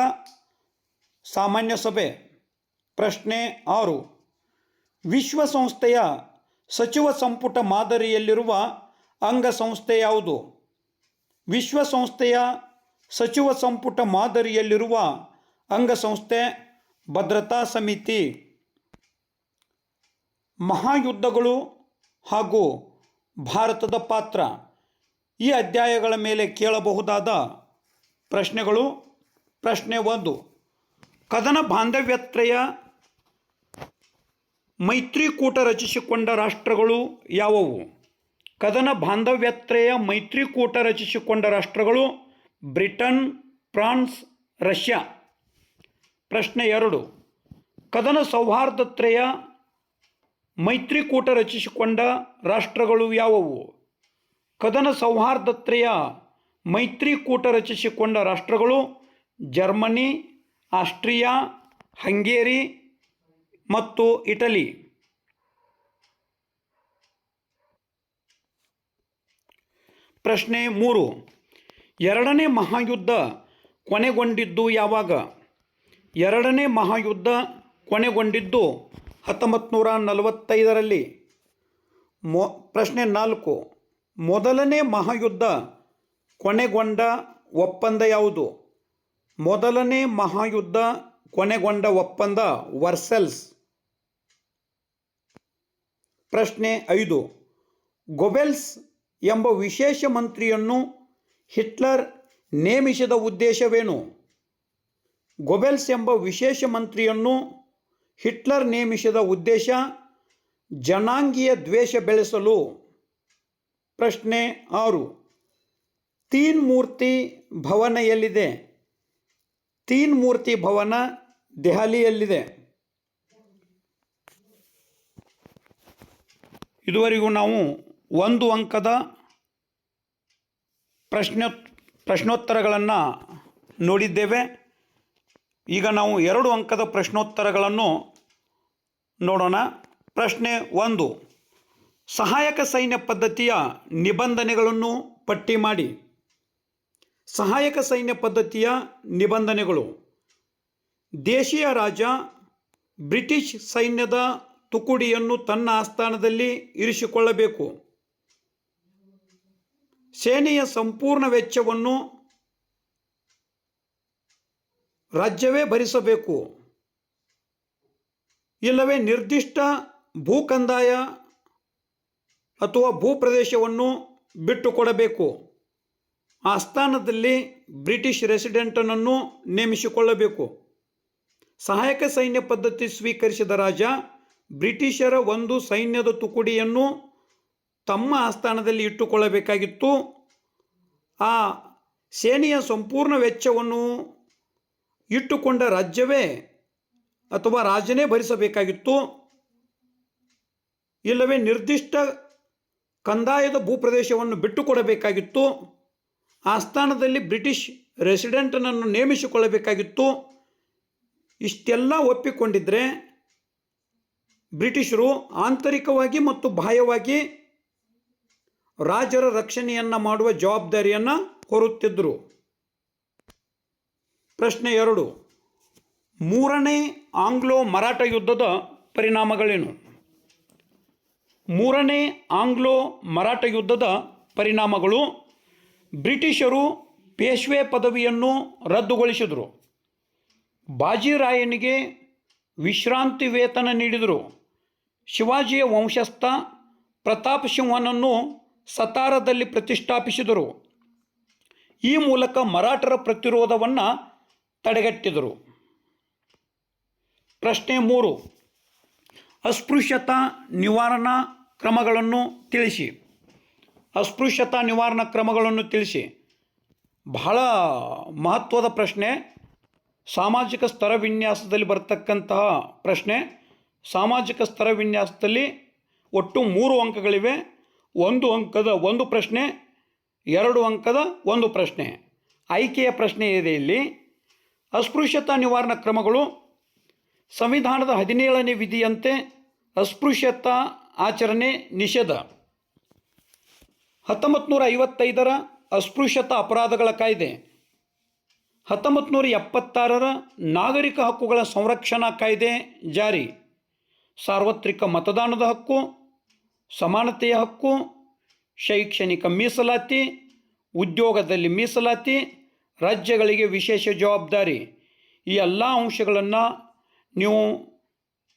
ಸಾಮಾನ್ಯ ಸಭೆ. ಪ್ರಶ್ನೆ 6. ವಿಶ್ವಸಂಸ್ಥೆಯ ಸಚಿವ ಸಂಪುಟ ಮಾದರಿಯಲ್ಲಿರುವ ಅಂಗಸಂಸ್ಥೆ ಯಾವುದು? ವಿಶ್ವಸಂಸ್ಥೆಯ ಸಚಿವ ಸಂಪುಟ ಮಾದರಿಯಲ್ಲಿರುವ ಅಂಗಸಂಸ್ಥೆ ಭದ್ರತಾ ಸಮಿತಿ. ಮಹಾಯುದ್ಧಗಳು ಹಾಗೂ ಭಾರತದ ಪಾತ್ರ ಈ ಅಧ್ಯಾಯಗಳ ಮೇಲೆ ಕೇಳಬಹುದಾದ ಪ್ರಶ್ನೆಗಳು. ಪ್ರಶ್ನೆ 1. ಕದನ ಬಾಂಧವ್ಯತ್ರಯ ಮೈತ್ರಿಕೂಟ ರಚಿಸಿಕೊಂಡ ರಾಷ್ಟ್ರಗಳು ಯಾವುವು? ಕದನ ಬಾಂಧವ್ಯತ್ರಯ ಮೈತ್ರಿಕೂಟ ರಚಿಸಿಕೊಂಡ ರಾಷ್ಟ್ರಗಳು ಬ್ರಿಟನ್, ಫ್ರಾನ್ಸ್, ರಷ್ಯಾ. ಪ್ರಶ್ನೆ 2. ಕದನ ಸೌಹಾರ್ದತ್ರಯ ಮೈತ್ರಿಕೂಟ ರಚಿಸಿಕೊಂಡ ರಾಷ್ಟ್ರಗಳು ಯಾವುವು? ಕದನ ಸೌಹಾರ್ದತ್ರಯ ಮೈತ್ರಿಕೂಟ ರಚಿಸಿಕೊಂಡ ರಾಷ್ಟ್ರಗಳು ಜರ್ಮನಿ, ಆಸ್ಟ್ರಿಯಾ, ಹಂಗೇರಿ ಮತ್ತು ಇಟಲಿ. ಪ್ರಶ್ನೆ 3. ಎರಡನೇ ಮಹಾಯುದ್ಧ ಕೊನೆಗೊಂಡಿದ್ದು ಯಾವಾಗ? ಎರಡನೇ ಮಹಾಯುದ್ಧ ಕೊನೆಗೊಂಡಿದ್ದು 1945ರಲ್ಲಿ. ಪ್ರಶ್ನೆ 4. ಮೊದಲನೇ ಮಹಾಯುದ್ಧ ಕೊನೆಗೊಂಡ ಒಪ್ಪಂದ ಯಾವುದು? ಮೊದಲನೇ ಮಹಾಯುದ್ಧ ಕೊನೆಗೊಂಡ ಒಪ್ಪಂದ ವರ್ಸೆಲ್ಸ್. ಪ್ರಶ್ನೆ 5. ಗೊಬೆಲ್ಸ್ ಎಂಬ ವಿಶೇಷ ಮಂತ್ರಿಯನ್ನು ಹಿಟ್ಲರ್ ನೇಮಿಸಿದ ಉದ್ದೇಶವೇನು? ಗೊಬೆಲ್ಸ್ ಎಂಬ ವಿಶೇಷ ಮಂತ್ರಿಯನ್ನು ಹಿಟ್ಲರ್ ನೇಮಿಸಿದ ಉದ್ದೇಶ ಜನಾಂಗೀಯ ದ್ವೇಷ ಬೆಳೆಸಲು. ಪ್ರಶ್ನೆ 6. ತೀನ್ ಮೂರ್ತಿ ಭವನ ಎಲ್ಲಿದೆ? ತೀನ್ ಮೂರ್ತಿ ಭವನ ದೆಹಲಿಯಲ್ಲಿದೆ. ಇದುವರೆಗೂ ನಾವು 1 ಅಂಕದ ಪ್ರಶ್ನೋತ್ತರಗಳನ್ನು ನೋಡಿದ್ದೇವೆ. ಈಗ ನಾವು 2 ಅಂಕದ ಪ್ರಶ್ನೋತ್ತರಗಳನ್ನು ನೋಡೋಣ. ಪ್ರಶ್ನೆ 1. ಸಹಾಯಕ ಸೈನ್ಯ ಪದ್ಧತಿಯ ನಿಬಂಧನೆಗಳನ್ನು ಪಟ್ಟಿ ಮಾಡಿ. ಸಹಾಯಕ ಸೈನ್ಯ ಪದ್ಧತಿಯ ನಿಬಂಧನೆಗಳು: ದೇಶೀಯ ರಾಜ ಬ್ರಿಟಿಷ್ ಸೈನ್ಯದ ತುಕುಡಿಯನ್ನು ತನ್ನ ಆಸ್ಥಾನದಲ್ಲಿ ಇರಿಸಿಕೊಳ್ಳಬೇಕು. ಸೇನೆಯ ಸಂಪೂರ್ಣ ವೆಚ್ಚವನ್ನು ರಾಜ್ಯವೇ ಭರಿಸಬೇಕು, ಇಲ್ಲವೇ ನಿರ್ದಿಷ್ಟ ಭೂಕಂದಾಯ ಅಥವಾ ಭೂಪ್ರದೇಶವನ್ನು ಬಿಟ್ಟುಕೊಡಬೇಕು. ಆಸ್ಥಾನದಲ್ಲಿ ಬ್ರಿಟಿಷ್ ರೆಸಿಡೆಂಟನನ್ನು ನೇಮಿಸಿಕೊಳ್ಳಬೇಕು. ಸಹಾಯಕ ಸೈನ್ಯ ಪದ್ಧತಿ ಸ್ವೀಕರಿಸಿದ ರಾಜ ಬ್ರಿಟಿಷರ ಒಂದು ಸೈನ್ಯದ ತುಕುಡಿಯನ್ನು ತಮ್ಮ ಆಸ್ಥಾನದಲ್ಲಿ ಇಟ್ಟುಕೊಳ್ಳಬೇಕಾಗಿತ್ತು. ಆ ಸೇನೆಯ ಸಂಪೂರ್ಣ ವೆಚ್ಚವನ್ನು ಇಟ್ಟುಕೊಂಡ ರಾಜ್ಯವೇ ಅಥವಾ ರಾಜನೇ ಭರಿಸಬೇಕಾಗಿತ್ತು, ಇಲ್ಲವೇ ನಿರ್ದಿಷ್ಟ ಕಂದಾಯದ ಭೂಪ್ರದೇಶವನ್ನು ಬಿಟ್ಟುಕೊಡಬೇಕಾಗಿತ್ತು. ಆಸ್ಥಾನದಲ್ಲಿ ಬ್ರಿಟಿಷ್ ರೆಸಿಡೆಂಟನನ್ನು ನೇಮಿಸಿಕೊಳ್ಳಬೇಕಾಗಿತ್ತು. ಇಷ್ಟೆಲ್ಲ ಒಪ್ಪಿಕೊಂಡಿದ್ದರೆ ಬ್ರಿಟಿಷರು ಆಂತರಿಕವಾಗಿ ಮತ್ತು ಬಾಹ್ಯವಾಗಿ ರಾಜರ ರಕ್ಷಣೆಯನ್ನು ಮಾಡುವ ಜವಾಬ್ದಾರಿಯನ್ನು ಹೊರುತ್ತಿದ್ದರು. ಪ್ರಶ್ನೆ 2. ಮೂರನೇ ಆಂಗ್ಲೋ ಮರಾಠ ಯುದ್ಧದ ಪರಿಣಾಮಗಳೇನು? ಮೂರನೇ ಆಂಗ್ಲೋ ಮರಾಠ ಯುದ್ಧದ ಪರಿಣಾಮಗಳು: ಬ್ರಿಟಿಷರು ಪೇಶ್ವೆ ಪದವಿಯನ್ನು ರದ್ದುಗೊಳಿಸಿದರು. ಬಾಜಿರಾಯನಿಗೆ ವಿಶ್ರಾಂತಿ ವೇತನ ನೀಡಿದರು. ಶಿವಾಜಿಯ ವಂಶಸ್ಥ ಪ್ರತಾಪ್ ಸಿಂಹನನ್ನು ಸತಾರದಲ್ಲಿ ಪ್ರತಿಷ್ಠಾಪಿಸಿದರು. ಈ ಮೂಲಕ ಮರಾಠರ ಪ್ರತಿರೋಧವನ್ನು ತಡೆಗಟ್ಟಿದರು. ಪ್ರಶ್ನೆ 3. ಅಸ್ಪೃಶ್ಯತಾ ನಿವಾರಣಾ ಕ್ರಮಗಳನ್ನು ತಿಳಿಸಿ. ಅಸ್ಪೃಶ್ಯತಾ ನಿವಾರಣಾ ಕ್ರಮಗಳನ್ನು ತಿಳಿಸಿ. ಬಹಳ ಮಹತ್ವದ ಪ್ರಶ್ನೆ. ಸಾಮಾಜಿಕ ಸ್ತರ ವಿನ್ಯಾಸದಲ್ಲಿ ಬರ್ತಕ್ಕಂತಹ ಪ್ರಶ್ನೆ. ಸಾಮಾಜಿಕ ಸ್ತರ ವಿನ್ಯಾಸದಲ್ಲಿ ಒಟ್ಟು 3 ಅಂಕಗಳಿವೆ. 1 ಅಂಕದ 1 ಪ್ರಶ್ನೆ, 2 ಅಂಕದ 1 ಪ್ರಶ್ನೆ. ಆಯ್ಕೆಯ ಪ್ರಶ್ನೆ ಇದೆ ಇಲ್ಲಿ. ಅಸ್ಪೃಶ್ಯತಾ ನಿವಾರಣಾ ಕ್ರಮಗಳು: ಸಂವಿಧಾನದ 17ನೇ ವಿಧಿಯಂತೆ ಅಸ್ಪೃಶ್ಯತಾ ಆಚರಣೆ ನಿಷೇಧ. 1955 ಅಸ್ಪೃಶ್ಯತಾ ಅಪರಾಧಗಳ ಕಾಯ್ದೆ, 1976 ನಾಗರಿಕ ಹಕ್ಕುಗಳ ಸಂರಕ್ಷಣಾ ಕಾಯ್ದೆ ಜಾರಿ, ಸಾರ್ವತ್ರಿಕ ಮತದಾನದ ಹಕ್ಕು, ಸಮಾನತೆಯ ಹಕ್ಕು, ಶೈಕ್ಷಣಿಕ ಮೀಸಲಾತಿ, ಉದ್ಯೋಗದಲ್ಲಿ ಮೀಸಲಾತಿ, ರಾಜ್ಯಗಳಿಗೆ ವಿಶೇಷ ಜವಾಬ್ದಾರಿ, ಈ ಎಲ್ಲ ಅಂಶಗಳನ್ನು ನೀವು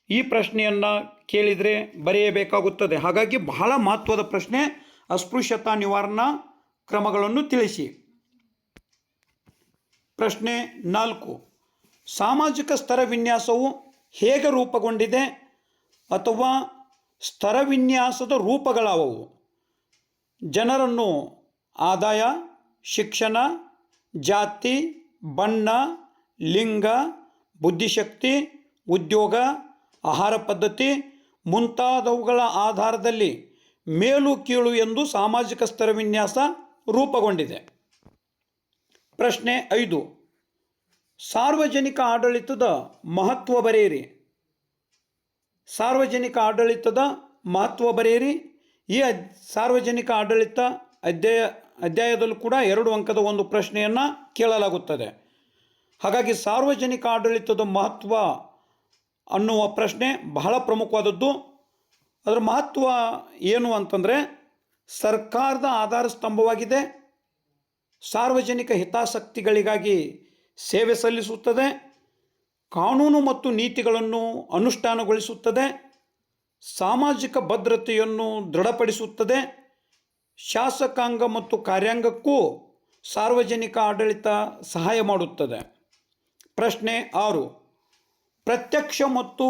ಈ ಪ್ರಶ್ನೆಯನ್ನು ಕೇಳಿದರೆ ಬರೆಯಬೇಕಾಗುತ್ತದೆ. ಹಾಗಾಗಿ ಬಹಳ ಮಹತ್ವದ ಪ್ರಶ್ನೆ. ಅಸ್ಪೃಶ್ಯತಾ ನಿವಾರಣಾ ಕ್ರಮಗಳನ್ನು ತಿಳಿಸಿ. ಪ್ರಶ್ನೆ 4, ಸಾಮಾಜಿಕ ಸ್ತರ ವಿನ್ಯಾಸವು ಹೇಗೆ ರೂಪುಗೊಂಡಿದೆ ಅಥವಾ ಸ್ತರ ವಿನ್ಯಾಸದ ರೂಪಗಳಾವವು? ಜನರನ್ನು ಆದಾಯ, ಶಿಕ್ಷಣ, ಜಾತಿ, ಬಣ್ಣ, ಲಿಂಗ, ಬುದ್ಧಿಶಕ್ತಿ, ಉದ್ಯೋಗ, ಆಹಾರ ಪದ್ಧತಿ ಮುಂತಾದವುಗಳ ಆಧಾರದಲ್ಲಿ ಮೇಲು ಕೀಳು ಎಂದು ಸಾಮಾಜಿಕ ಸ್ತರ ವಿನ್ಯಾಸ ರೂಪುಗೊಂಡಿದೆ. ಪ್ರಶ್ನೆ 5, ಸಾರ್ವಜನಿಕ ಆಡಳಿತದ ಮಹತ್ವ ಬರೆಯಿರಿ. ಸಾರ್ವಜನಿಕ ಆಡಳಿತದ ಮಹತ್ವ ಬರೆಯಿರಿ. ಈ ಸಾರ್ವಜನಿಕ ಆಡಳಿತ ಅಧ್ಯಾಯದಲ್ಲೂ ಕೂಡ 2 ಅಂಕದ ಒಂದು ಪ್ರಶ್ನೆಯನ್ನು ಕೇಳಲಾಗುತ್ತದೆ. ಹಾಗಾಗಿ ಸಾರ್ವಜನಿಕ ಆಡಳಿತದ ಮಹತ್ವ ಅನ್ನುವ ಪ್ರಶ್ನೆ ಬಹಳ ಪ್ರಮುಖವಾದದ್ದು. ಅದರ ಮಹತ್ವ ಏನು ಅಂತಂದರೆ, ಸರ್ಕಾರದ ಆಧಾರ ಸ್ತಂಭವಾಗಿದೆ, ಸಾರ್ವಜನಿಕ ಹಿತಾಸಕ್ತಿಗಳಿಗಾಗಿ ಸೇವೆ ಸಲ್ಲಿಸುತ್ತದೆ, ಕಾನೂನು ಮತ್ತು ನೀತಿಗಳನ್ನು ಅನುಷ್ಠಾನಗೊಳಿಸುತ್ತದೆ, ಸಾಮಾಜಿಕ ಭದ್ರತೆಯನ್ನು ದೃಢಪಡಿಸುತ್ತದೆ, ಶಾಸಕಾಂಗ ಮತ್ತು ಕಾರ್ಯಾಂಗಕ್ಕೂ ಸಾರ್ವಜನಿಕ ಆಡಳಿತ ಸಹಾಯ ಮಾಡುತ್ತದೆ. ಪ್ರಶ್ನೆ 6, ಪ್ರತ್ಯಕ್ಷ ಮತ್ತು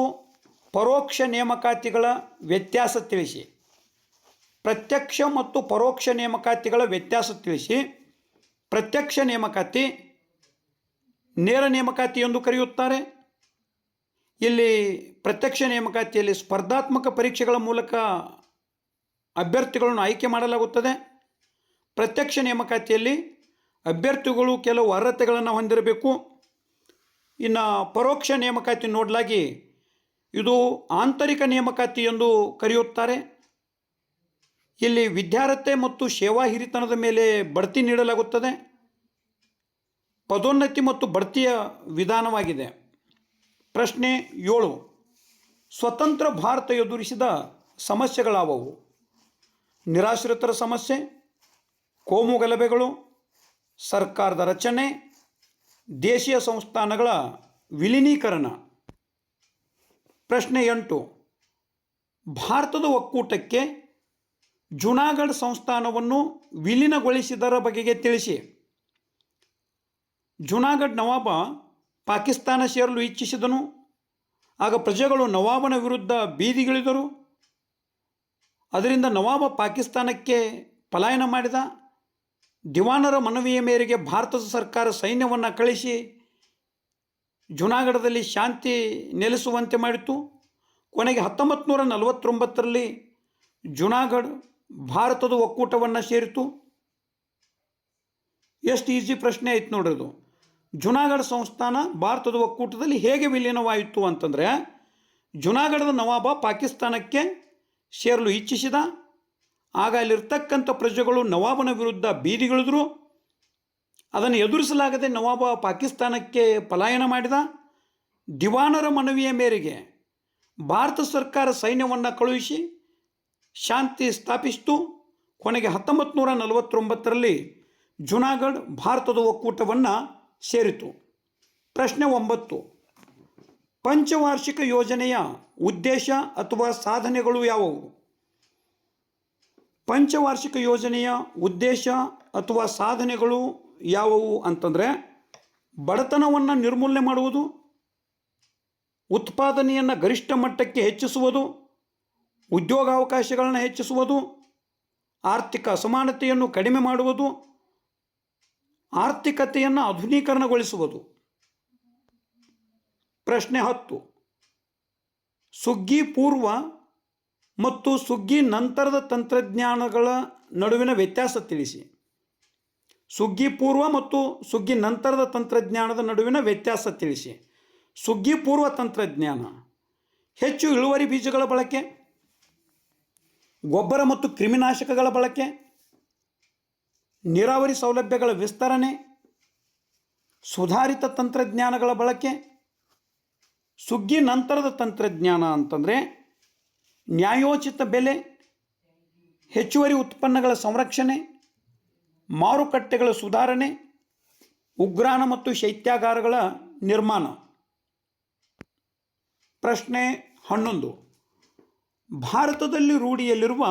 ಪರೋಕ್ಷ ನೇಮಕಾತಿಗಳ ವ್ಯತ್ಯಾಸ ತಿಳಿಸಿ. ಪ್ರತ್ಯಕ್ಷ ಮತ್ತು ಪರೋಕ್ಷ ನೇಮಕಾತಿಗಳ ವ್ಯತ್ಯಾಸ ತಿಳಿಸಿ. ಪ್ರತ್ಯಕ್ಷ ನೇಮಕಾತಿ ನೇರ ನೇಮಕಾತಿ ಎಂದು ಕರೆಯುತ್ತಾರೆ. ಇಲ್ಲಿ ಪ್ರತ್ಯಕ್ಷ ನೇಮಕಾತಿಯಲ್ಲಿ ಸ್ಪರ್ಧಾತ್ಮಕ ಪರೀಕ್ಷೆಗಳ ಮೂಲಕ ಅಭ್ಯರ್ಥಿಗಳನ್ನು ಆಯ್ಕೆ ಮಾಡಲಾಗುತ್ತದೆ. ಪ್ರತ್ಯಕ್ಷ ನೇಮಕಾತಿಯಲ್ಲಿ ಅಭ್ಯರ್ಥಿಗಳು ಕೆಲವು ಅರ್ಹತೆಗಳನ್ನು ಹೊಂದಿರಬೇಕು. ಇನ್ನು ಪರೋಕ್ಷ ನೇಮಕಾತಿ ನೋಡಲಾಗಿ ಇದು ಆಂತರಿಕ ನೇಮಕಾತಿ ಎಂದು ಕರೆಯುತ್ತಾರೆ. ಇಲ್ಲಿ ವಿದ್ಯಾರ್ಹತೆ ಮತ್ತು ಸೇವಾ ಹಿರಿತನದ ಮೇಲೆ ಬಡ್ತಿ ನೀಡಲಾಗುತ್ತದೆ. ಪದೋನ್ನತಿ ಮತ್ತು ಬಡ್ತಿಯ ವಿಧಾನವಾಗಿದೆ. ಪ್ರಶ್ನೆ 7, ಸ್ವತಂತ್ರ ಭಾರತ ಎದುರಿಸಿದ ಸಮಸ್ಯೆಗಳಾವವು? ನಿರಾಶ್ರಿತರ ಸಮಸ್ಯೆ, ಕೋಮು ಗಲಭೆಗಳು, ಸರ್ಕಾರದ ರಚನೆ, ದೇಶೀಯ ಸಂಸ್ಥಾನಗಳ ವಿಲೀನೀಕರಣ. ಪ್ರಶ್ನೆ 8, ಭಾರತದ ಒಕ್ಕೂಟಕ್ಕೆ ಜುನಾಗಢ ಸಂಸ್ಥಾನವನ್ನು ವಿಲೀನಗೊಳಿಸಿದರ ಬಗೆಗೆ ತಿಳಿಸಿ. ಜುನಾಗಢ ನವಾಬ ಪಾಕಿಸ್ತಾನ ಸೇರಲು ಇಚ್ಛಿಸಿದನು. ಆಗ ಪ್ರಜೆಗಳು ನವಾಬನ ವಿರುದ್ಧ ಬೀದಿಗಿಳಿದರು. ಅದರಿಂದ ನವಾಬ ಪಾಕಿಸ್ತಾನಕ್ಕೆ ಪಲಾಯನ ಮಾಡಿದ. ದಿವಾನರ ಮನವಿಯ ಮೇರೆಗೆ ಭಾರತದ ಸರ್ಕಾರ ಸೈನ್ಯವನ್ನು ಕಳಿಸಿ ಜುನಾಗಢದಲ್ಲಿ ಶಾಂತಿ ನೆಲೆಸುವಂತೆ ಮಾಡಿತು. ಕೊನೆಗೆ 1949ರಲ್ಲಿ ಜುನಾಗಢ ಭಾರತದ ಒಕ್ಕೂಟವನ್ನು ಸೇರಿತು. ಎಷ್ಟು ಈಸಿ ಪ್ರಶ್ನೆ ಆಯ್ತು ನೋಡ್ರಿ ಇದು. ಜುನಾಗಢ ಸಂಸ್ಥಾನ ಭಾರತದ ಒಕ್ಕೂಟದಲ್ಲಿ ಹೇಗೆ ವಿಲೀನವಾಯಿತು ಅಂತಂದರೆ, ಜುನಾಗಢದ ನವಾಬ ಪಾಕಿಸ್ತಾನಕ್ಕೆ ಸೇರಲು ಇಚ್ಛಿಸಿದ. ಆಗ ಅಲ್ಲಿರ್ತಕ್ಕಂಥ ಪ್ರಜೆಗಳು ನವಾಬನ ವಿರುದ್ಧ ಬೀದಿಗಿಳಿದ್ರು. ಅದನ್ನು ಎದುರಿಸಲಾಗದೆ ನವಾಬ ಪಾಕಿಸ್ತಾನಕ್ಕೆ ಪಲಾಯನ ಮಾಡಿದ. ದಿವಾನರ ಮನವಿಯ ಮೇರೆಗೆ ಭಾರತ ಸರ್ಕಾರ ಸೈನ್ಯವನ್ನು ಕಳುಹಿಸಿ ಶಾಂತಿ ಸ್ಥಾಪಿಸಿತು. ಕೊನೆಗೆ 1949ರಲ್ಲಿ ಜುನಾಗಢ ಭಾರತದ ಒಕ್ಕೂಟವನ್ನು ಸೇರಿತು. ಪ್ರಶ್ನೆ 9, ಪಂಚವಾರ್ಷಿಕ ಯೋಜನೆಯ ಉದ್ದೇಶ ಅಥವಾ ಸಾಧನೆಗಳು ಯಾವುವು? ಪಂಚವಾರ್ಷಿಕ ಯೋಜನೆಯ ಉದ್ದೇಶ ಅಥವಾ ಸಾಧನೆಗಳು ಯಾವುವು ಅಂತಂದರೆ, ಬಡತನವನ್ನು ನಿರ್ಮೂಲನೆ ಮಾಡುವುದು, ಉತ್ಪಾದನೆಯನ್ನು ಗರಿಷ್ಠ ಮಟ್ಟಕ್ಕೆ ಹೆಚ್ಚಿಸುವುದು, ಉದ್ಯೋಗಾವಕಾಶಗಳನ್ನು ಹೆಚ್ಚಿಸುವುದು, ಆರ್ಥಿಕ ಅಸಮಾನತೆಯನ್ನು ಕಡಿಮೆ ಮಾಡುವುದು, ಆರ್ಥಿಕತೆಯನ್ನು ಆಧುನೀಕರಣಗೊಳಿಸುವುದು. ಪ್ರಶ್ನೆ 10, ಸುಗ್ಗಿ ಪೂರ್ವ ಮತ್ತು ಸುಗ್ಗಿ ನಂತರದ ತಂತ್ರಜ್ಞಾನಗಳ ನಡುವಿನ ವ್ಯತ್ಯಾಸ ತಿಳಿಸಿ. ಸುಗ್ಗಿ ಪೂರ್ವ ಮತ್ತು ಸುಗ್ಗಿ ನಂತರದ ತಂತ್ರಜ್ಞಾನದ ನಡುವಿನ ವ್ಯತ್ಯಾಸ ತಿಳಿಸಿ. ಸುಗ್ಗಿ ಪೂರ್ವ ತಂತ್ರಜ್ಞಾನ ಹೆಚ್ಚು ಇಳುವರಿ ಬೀಜಗಳ ಬಳಕೆ, ಗೊಬ್ಬರ ಮತ್ತು ಕ್ರಿಮಿನಾಶಕಗಳ ಬಳಕೆ, ನೀರಾವರಿ ಸೌಲಭ್ಯಗಳ ವಿಸ್ತರಣೆ, ಸುಧಾರಿತ ತಂತ್ರಜ್ಞಾನಗಳ ಬಳಕೆ, ಸುಗ್ಗಿ ನಂತರದ ತಂತ್ರಜ್ಞಾನ ಅಂತಂದರೆ ನ್ಯಾಯೋಚಿತ ಬೆಲೆ, ಹೆಚ್ಚುವರಿ ಉತ್ಪನ್ನಗಳ ಸಂರಕ್ಷಣೆ, ಮಾರುಕಟ್ಟೆಗಳ ಸುಧಾರಣೆ, ಉಗ್ರಾಣ ಮತ್ತು ಶೈತ್ಯಾಗಾರಗಳ ನಿರ್ಮಾಣ. ಪ್ರಶ್ನೆ 11. ಭಾರತದಲ್ಲಿ ರೂಢಿಯಲ್ಲಿರುವ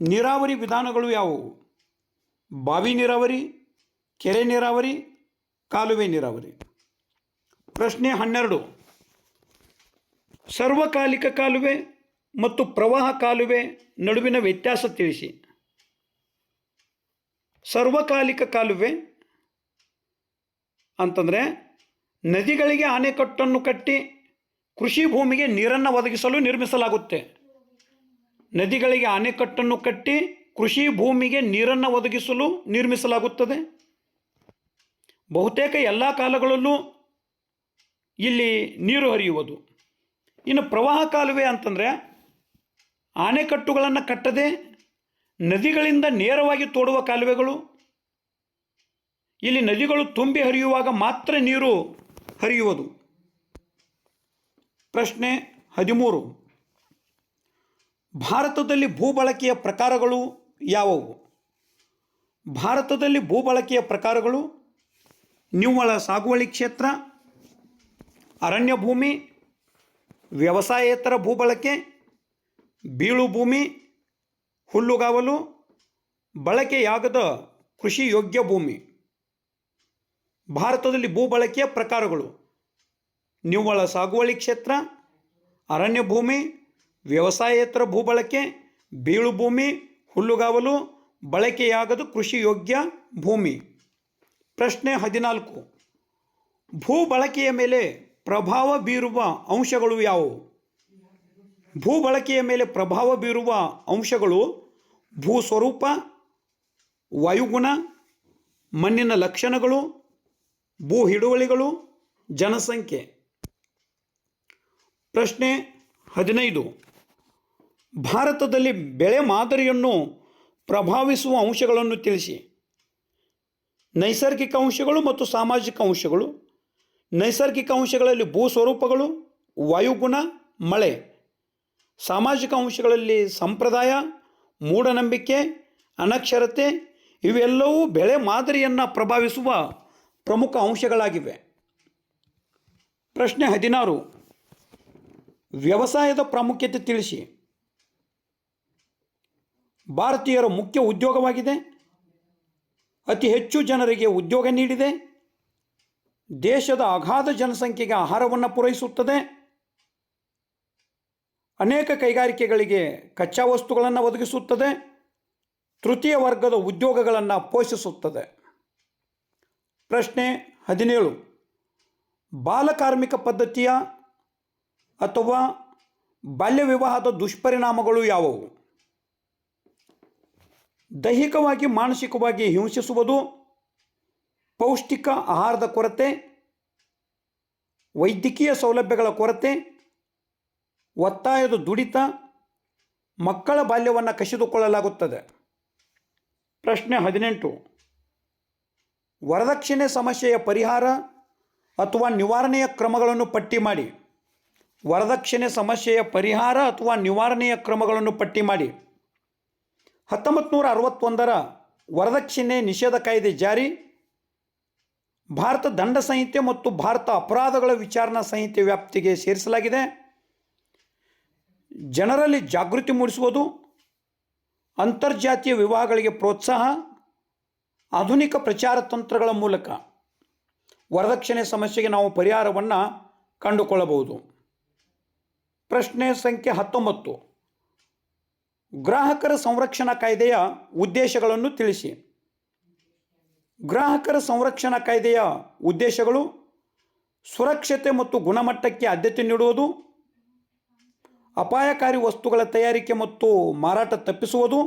ನೀರಾವರಿ ವಿಧಾನಗಳು ಯಾವುವು? ಬಾವಿ ನೀರಾವರಿ, ಕೆರೆ ನೀರಾವರಿ, ಕಾಲುವೆ ನೀರಾವರಿ. ಪ್ರಶ್ನೆ 12. ಸರ್ವಕಾಲಿಕ ಕಾಲುವೆ ಮತ್ತು ಪ್ರವಾಹ ಕಾಲುವೆ ನಡುವಿನ ವ್ಯತ್ಯಾಸ ತಿಳಿಸಿ. ಸರ್ವಕಾಲಿಕ ಕಾಲುವೆ ಅಂತಂದರೆ ನದಿಗಳಿಗೆ ಅಣೆಕಟ್ಟನ್ನು ಕಟ್ಟಿ ಕೃಷಿ ಭೂಮಿಗೆ ನೀರನ್ನು ಒದಗಿಸಲು ನಿರ್ಮಿಸಲಾಗುತ್ತೆ. ನದಿಗಳಿಗೆ ಅಣೆಕಟ್ಟನ್ನು ಕಟ್ಟಿ ಕೃಷಿ ಭೂಮಿಗೆ ನೀರನ್ನು ಒದಗಿಸಲು ನಿರ್ಮಿಸಲಾಗುತ್ತದೆ. ಬಹುತೇಕ ಎಲ್ಲ ಕಾಲಗಳಲ್ಲೂ ಇಲ್ಲಿ ನೀರು ಹರಿಯುವುದು. ಇನ್ನು ಪ್ರವಾಹ ಕಾಲುವೆ ಅಂತಂದರೆ ಅಣೆಕಟ್ಟುಗಳನ್ನು ಕಟ್ಟದೆ ನದಿಗಳಿಂದ ನೇರವಾಗಿ ತೋಡುವ ಕಾಲುವೆಗಳು. ಇಲ್ಲಿ ನದಿಗಳು ತುಂಬಿ ಹರಿಯುವಾಗ ಮಾತ್ರ ನೀರು ಹರಿಯುವುದು. ಪ್ರಶ್ನೆ 13. ಭಾರತದಲ್ಲಿ ಭೂಬಳಕೆಯ ಪ್ರಕಾರಗಳು ಯಾವುವು? ಭಾರತದಲ್ಲಿ ಭೂಬಳಕೆಯ ಪ್ರಕಾರಗಳು ನಿವ್ವಳ ಸಾಗುವಳಿ ಕ್ಷೇತ್ರ, ಅರಣ್ಯ ಭೂಮಿ, ವ್ಯವಸಾಯೇತರ ಭೂಬಳಕೆ, ಬೀಳು ಭೂಮಿ, ಹುಲ್ಲುಗಾವಲು, ಬಳಕೆಯಾಗದ ಕೃಷಿ ಯೋಗ್ಯ ಭೂಮಿ. ಭಾರತದಲ್ಲಿ ಭೂಬಳಕೆಯ ಪ್ರಕಾರಗಳು ನಿವ್ವಳ ಸಾಗುವಳಿ ಕ್ಷೇತ್ರ, ಅರಣ್ಯ ಭೂಮಿ, ವ್ಯವಸಾಯೇತರ ಭೂಬಳಕೆ, ಬೀಳು ಭೂಮಿ, ಹುಲ್ಲುಗಾವಲು, ಬಳಕೆಯಾಗದ ಕೃಷಿ ಯೋಗ್ಯ ಭೂಮಿ. ಪ್ರಶ್ನೆ 14. ಭೂಬಳಕೆಯ ಮೇಲೆ ಪ್ರಭಾವ ಬೀರುವ ಅಂಶಗಳು ಯಾವುವು? ಭೂಬಳಕೆಯ ಮೇಲೆ ಪ್ರಭಾವ ಬೀರುವ ಅಂಶಗಳು ಭೂ ಸ್ವರೂಪ, ವಾಯುಗುಣ, ಮಣ್ಣಿನ ಲಕ್ಷಣಗಳು, ಭೂ ಹಿಡುವಳಿಗಳು, ಜನಸಂಖ್ಯೆ. ಪ್ರಶ್ನೆ 15. ಭಾರತದಲ್ಲಿ ಬೆಳೆ ಮಾದರಿಯನ್ನು ಪ್ರಭಾವಿಸುವ ಅಂಶಗಳನ್ನು ತಿಳಿಸಿ. ನೈಸರ್ಗಿಕ ಅಂಶಗಳು ಮತ್ತು ಸಾಮಾಜಿಕ ಅಂಶಗಳು. ನೈಸರ್ಗಿಕ ಅಂಶಗಳಲ್ಲಿ ಭೂ ಸ್ವರೂಪಗಳು, ವಾಯುಗುಣ, ಮಳೆ. ಸಾಮಾಜಿಕ ಅಂಶಗಳಲ್ಲಿ ಸಂಪ್ರದಾಯ, ಮೂಢನಂಬಿಕೆ, ಅನಕ್ಷರತೆ ಇವೆಲ್ಲವೂ ಬೆಳೆ ಮಾದರಿಯನ್ನು ಪ್ರಭಾವಿಸುವ ಪ್ರಮುಖ ಅಂಶಗಳಾಗಿವೆ. ಪ್ರಶ್ನೆ 16. ವ್ಯವಸಾಯದ ಪ್ರಾಮುಖ್ಯತೆ ತಿಳಿಸಿ. ಭಾರತೀಯರ ಮುಖ್ಯ ಉದ್ಯೋಗವಾಗಿದೆ. ಅತಿ ಹೆಚ್ಚು ಜನರಿಗೆ ಉದ್ಯೋಗ ನೀಡಿದೆ. ದೇಶದ ಅಗಾಧ ಜನಸಂಖ್ಯೆಗೆ ಆಹಾರವನ್ನು ಪೂರೈಸುತ್ತದೆ. ಅನೇಕ ಕೈಗಾರಿಕೆಗಳಿಗೆ ಕಚ್ಚಾ ವಸ್ತುಗಳನ್ನು ಒದಗಿಸುತ್ತದೆ. ತೃತೀಯ ವರ್ಗದ ಉದ್ಯೋಗಗಳನ್ನು ಪೋಷಿಸುತ್ತದೆ. ಪ್ರಶ್ನೆ 17. ಬಾಲಕಾರ್ಮಿಕ ಪದ್ಧತಿಯ ಅಥವಾ ಬಾಲ್ಯ ವಿವಾಹದ ದುಷ್ಪರಿಣಾಮಗಳು ಯಾವುವು? ದೈಹಿಕವಾಗಿ, ಮಾನಸಿಕವಾಗಿ ಹಿಂಸಿಸುವುದು, ಪೌಷ್ಟಿಕ ಆಹಾರದ ಕೊರತೆ, ವೈದ್ಯಕೀಯ ಸೌಲಭ್ಯಗಳ ಕೊರತೆ, ಒತ್ತಾಯದ ದುಡಿತ, ಮಕ್ಕಳ ಬಾಲ್ಯವನ್ನು ಕಸಿದುಕೊಳ್ಳಲಾಗುತ್ತದೆ. ಪ್ರಶ್ನೆ 18. ವರದಕ್ಷಿಣೆ ಸಮಸ್ಯೆಯ ಪರಿಹಾರ ಅಥವಾ ನಿವಾರಣೆಯ ಕ್ರಮಗಳನ್ನು ಪಟ್ಟಿ ಮಾಡಿ. ವರದಕ್ಷಿಣೆ ಸಮಸ್ಯೆಯ ಪರಿಹಾರ ಅಥವಾ ನಿವಾರಣೆಯ ಕ್ರಮಗಳನ್ನು ಪಟ್ಟಿ ಮಾಡಿ. 1961ರ ವರದಕ್ಷಿಣೆ ನಿಷೇಧ ಕಾಯ್ದೆ ಜಾರಿ. ಭಾರತ ದಂಡ ಸಂಹಿತೆ ಮತ್ತು ಭಾರತ ಅಪರಾಧಗಳ ವಿಚಾರಣಾ ಸಂಹಿತೆ ವ್ಯಾಪ್ತಿಗೆ ಸೇರಿಸಲಾಗಿದೆ. ಜನರಲ್ಲಿ ಜಾಗೃತಿ ಮೂಡಿಸುವುದು, ಅಂತರ್ಜಾತೀಯ ವಿವಾಹಗಳಿಗೆ ಪ್ರೋತ್ಸಾಹ, ಆಧುನಿಕ ಪ್ರಚಾರ ತಂತ್ರಗಳ ಮೂಲಕ ವರದಕ್ಷಿಣೆ ಸಮಸ್ಯೆಗೆ ನಾವು ಪರಿಹಾರವನ್ನು ಕಂಡುಕೊಳ್ಳಬಹುದು. ಪ್ರಶ್ನೆ ಸಂಖ್ಯೆ 19. ಗ್ರಾಹಕರ ಸಂರಕ್ಷಣಾ ಕಾಯ್ದೆಯ ಉದ್ದೇಶಗಳನ್ನು ತಿಳಿಸಿ. ಗ್ರಾಹಕರ ಸಂರಕ್ಷಣಾ ಕಾಯ್ದೆಯ ಉದ್ದೇಶಗಳು ಸುರಕ್ಷತೆ ಮತ್ತು ಗುಣಮಟ್ಟಕ್ಕೆ ಆದ್ಯತೆ ನೀಡುವುದು, ಅಪಾಯಕಾರಿ ವಸ್ತುಗಳ ತಯಾರಿಕೆ ಮತ್ತು ಮಾರಾಟ ತಪ್ಪಿಸುವುದು,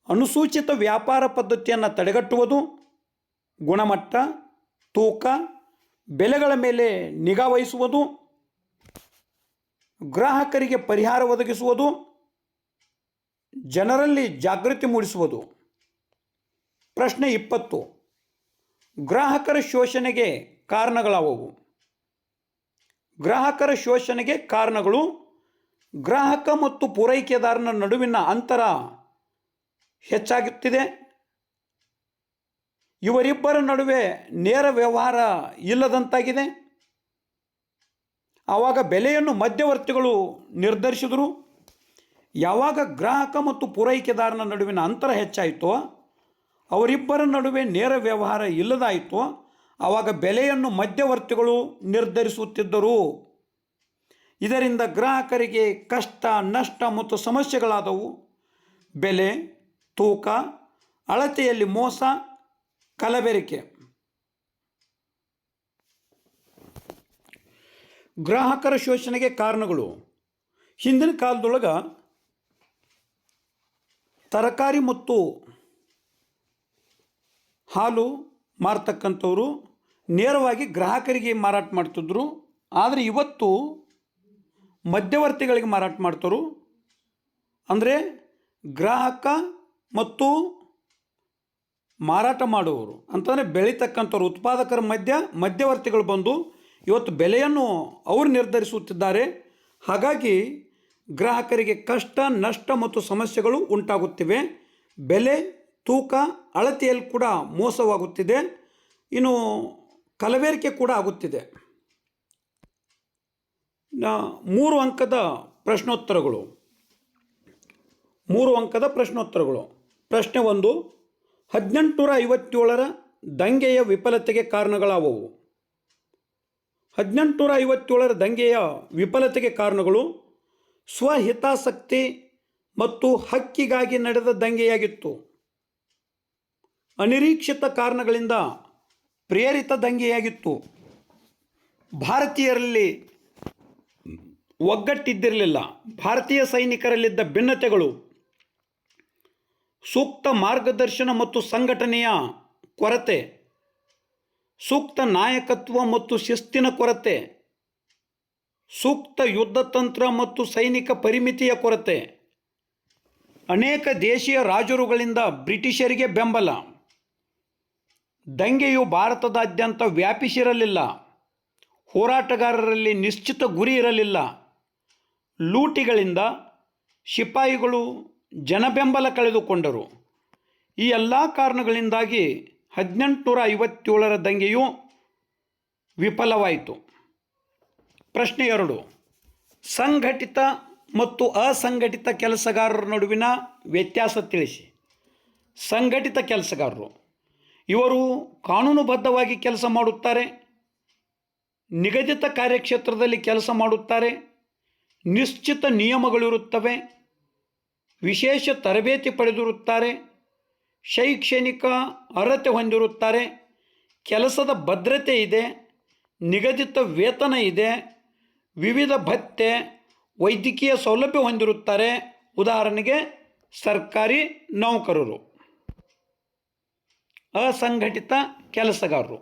ಅನುಸೂಚಿತ ವ್ಯಾಪಾರ ಪದ್ಧತಿಯನ್ನು ತಡೆಗಟ್ಟುವುದು, ಗುಣಮಟ್ಟ, ತೂಕ, ಬೆಲೆಗಳ ಮೇಲೆ ನಿಗಾ ವಹಿಸುವುದು, ಗ್ರಾಹಕರಿಗೆ ಪರಿಹಾರ ಒದಗಿಸುವುದು, ಜನರಲ್ಲಿ ಜಾಗೃತಿ ಮೂಡಿಸುವುದು. ಪ್ರಶ್ನೆ 20. ಗ್ರಾಹಕರ ಶೋಷಣೆಗೆ ಕಾರಣಗಳಾವುವು? ಗ್ರಾಹಕರ ಶೋಷಣೆಗೆ ಕಾರಣಗಳು: ಗ್ರಾಹಕ ಮತ್ತು ಪೂರೈಕೆದಾರನ ನಡುವಿನ ಅಂತರ ಹೆಚ್ಚಾಗುತ್ತಿದೆ, ಇವರಿಬ್ಬರ ನಡುವೆ ನೇರ ವ್ಯವಹಾರ ಇಲ್ಲದಂತಾಗಿದೆ, ಆವಾಗ ಬೆಲೆಯನ್ನು ಮಧ್ಯವರ್ತಿಗಳು ನಿರ್ಧರಿಸಿದರು. ಯಾವಾಗ ಗ್ರಾಹಕ ಮತ್ತು ಪೂರೈಕೆದಾರನ ನಡುವಿನ ಅಂತರ ಹೆಚ್ಚಾಯಿತೋ, ಅವರಿಬ್ಬರ ನಡುವೆ ನೇರ ವ್ಯವಹಾರ ಇಲ್ಲದಾಯಿತೋ, ಆವಾಗ ಬೆಲೆಯನ್ನು ಮಧ್ಯವರ್ತಿಗಳು ನಿರ್ಧರಿಸುತ್ತಿದ್ದರು. ಇದರಿಂದ ಗ್ರಾಹಕರಿಗೆ ಕಷ್ಟ, ನಷ್ಟ ಮತ್ತು ಸಮಸ್ಯೆಗಳಾದವು. ಬೆಲೆ, ತೂಕ, ಅಳತೆಯಲ್ಲಿ ಮೋಸ, ಕಲಬೆರಕೆ. ಗ್ರಾಹಕರ ಶೋಷಣೆಗೆ ಕಾರಣಗಳು: ಹಿಂದಿನ ಕಾಲದೊಳಗೆ ತರಕಾರಿ ಮತ್ತು ಹಾಲು ಮಾರ್ತಕ್ಕಂಥವ್ರು ನೇರವಾಗಿ ಗ್ರಾಹಕರಿಗೆ ಮಾರಾಟ ಮಾಡ್ತಿದ್ರು. ಆದರೆ ಇವತ್ತು ಮಧ್ಯವರ್ತಿಗಳಿಗೆ ಮಾರಾಟ ಮಾಡ್ತಾರೆ. ಅಂದರೆ ಗ್ರಾಹಕ ಮತ್ತು ಮಾರಾಟ ಮಾಡುವವರು ಅಂತಂದರೆ ಬೆಳೀತಕ್ಕಂಥವ್ರು, ಉತ್ಪಾದಕರ ಮಧ್ಯವರ್ತಿಗಳು ಬಂದು ಇವತ್ತು ಬೆಲೆಯನ್ನು ಅವರು ನಿರ್ಧರಿಸುತ್ತಿದ್ದಾರೆ. ಹಾಗಾಗಿ ಗ್ರಾಹಕರಿಗೆ ಕಷ್ಟ, ನಷ್ಟ ಮತ್ತು ಸಮಸ್ಯೆಗಳು ಉಂಟಾಗುತ್ತಿವೆ. ಬೆಲೆ, ತೂಕ, ಅಳತೆಯಲ್ಲಿ ಕೂಡ ಮೋಸವಾಗುತ್ತಿದೆ. ಇನ್ನು ಕಲಬೆರಕೆ ಕೂಡ ಆಗುತ್ತಿದೆ. 3 ಅಂಕದ ಪ್ರಶ್ನೋತ್ತರಗಳು. ಪ್ರಶ್ನೆ 1. 1857ರ ದಂಗೆಯ ವಿಫಲತೆಗೆ ಕಾರಣಗಳಾವುವು? 1857ರ ದಂಗೆಯ ವಿಫಲತೆಗೆ ಕಾರಣಗಳು: ಸ್ವಹಿತಾಸಕ್ತಿ ಮತ್ತು ಹಕ್ಕಿಗಾಗಿ ನಡೆದ ದಂಗೆಯಾಗಿತ್ತು. ಅನಿರೀಕ್ಷಿತ ಕಾರಣಗಳಿಂದ ಪ್ರೇರಿತ ದಂಗೆಯಾಗಿತ್ತು. ಭಾರತೀಯರಲ್ಲಿ ಒಗ್ಗಟ್ಟಿದ್ದಿರಲಿಲ್ಲ. ಭಾರತೀಯ ಸೈನಿಕರಲ್ಲಿದ್ದ ಭಿನ್ನತೆಗಳು, ಸೂಕ್ತ ಮಾರ್ಗದರ್ಶನ ಮತ್ತು ಸಂಘಟನೆಯ ಕೊರತೆ, ಸೂಕ್ತ ನಾಯಕತ್ವ ಮತ್ತು ಶಿಸ್ತಿನ ಕೊರತೆ, ಸೂಕ್ತ ಯುದ್ಧತಂತ್ರ ಮತ್ತು ಸೈನಿಕ ಪರಿಮಿತಿಯ ಕೊರತೆ, ಅನೇಕ ದೇಶೀಯ ರಾಜರುಗಳಿಂದ ಬ್ರಿಟಿಷರಿಗೆ ಬೆಂಬಲ, ದಂಗೆಯು ಭಾರತದಾದ್ಯಂತ ವ್ಯಾಪಿಸಿರಲಿಲ್ಲ, ಹೋರಾಟಗಾರರಲ್ಲಿ ನಿಶ್ಚಿತ ಗುರಿ ಇರಲಿಲ್ಲ, ಲೂಟಿಗಳಿಂದ ಸಿಪಾಯಿಗಳು ಜನಬೆಂಬಲ ಕಳೆದುಕೊಂಡರು. ಈ ಎಲ್ಲ ಕಾರಣಗಳಿಂದಾಗಿ 1857ರ ದಂಗೆಯು ವಿಫಲವಾಯಿತು. ಪ್ರಶ್ನೆ 2. ಸಂಘಟಿತ ಮತ್ತು ಅಸಂಘಟಿತ ಕೆಲಸಗಾರರ ನಡುವಿನ ವ್ಯತ್ಯಾಸ ತಿಳಿಸಿ. ಸಂಘಟಿತ ಕೆಲಸಗಾರರು ಇವರು ಕಾನೂನುಬದ್ಧವಾಗಿ ಕೆಲಸ ಮಾಡುತ್ತಾರೆ, ನಿಗದಿತ ಕಾರ್ಯಕ್ಷೇತ್ರದಲ್ಲಿ ಕೆಲಸ ಮಾಡುತ್ತಾರೆ, ನಿಶ್ಚಿತ ನಿಯಮಗಳಿರುತ್ತವೆ, ವಿಶೇಷ ತರಬೇತಿ ಪಡೆದಿರುತ್ತಾರೆ, ಶೈಕ್ಷಣಿಕ ಅರ್ಹತೆ ಹೊಂದಿರುತ್ತಾರೆ, ಕೆಲಸದ ಭದ್ರತೆ ಇದೆ, ನಿಗದಿತ ವೇತನ ಇದೆ, ವಿವಿಧ ಭತ್ಯೆ, ವೈದ್ಯಕೀಯ ಸೌಲಭ್ಯ ಹೊಂದಿರುತ್ತಾರೆ. ಉದಾಹರಣೆಗೆ ಸರ್ಕಾರಿ ನೌಕರರು. ಅಸಂಘಟಿತ ಕೆಲಸಗಾರರು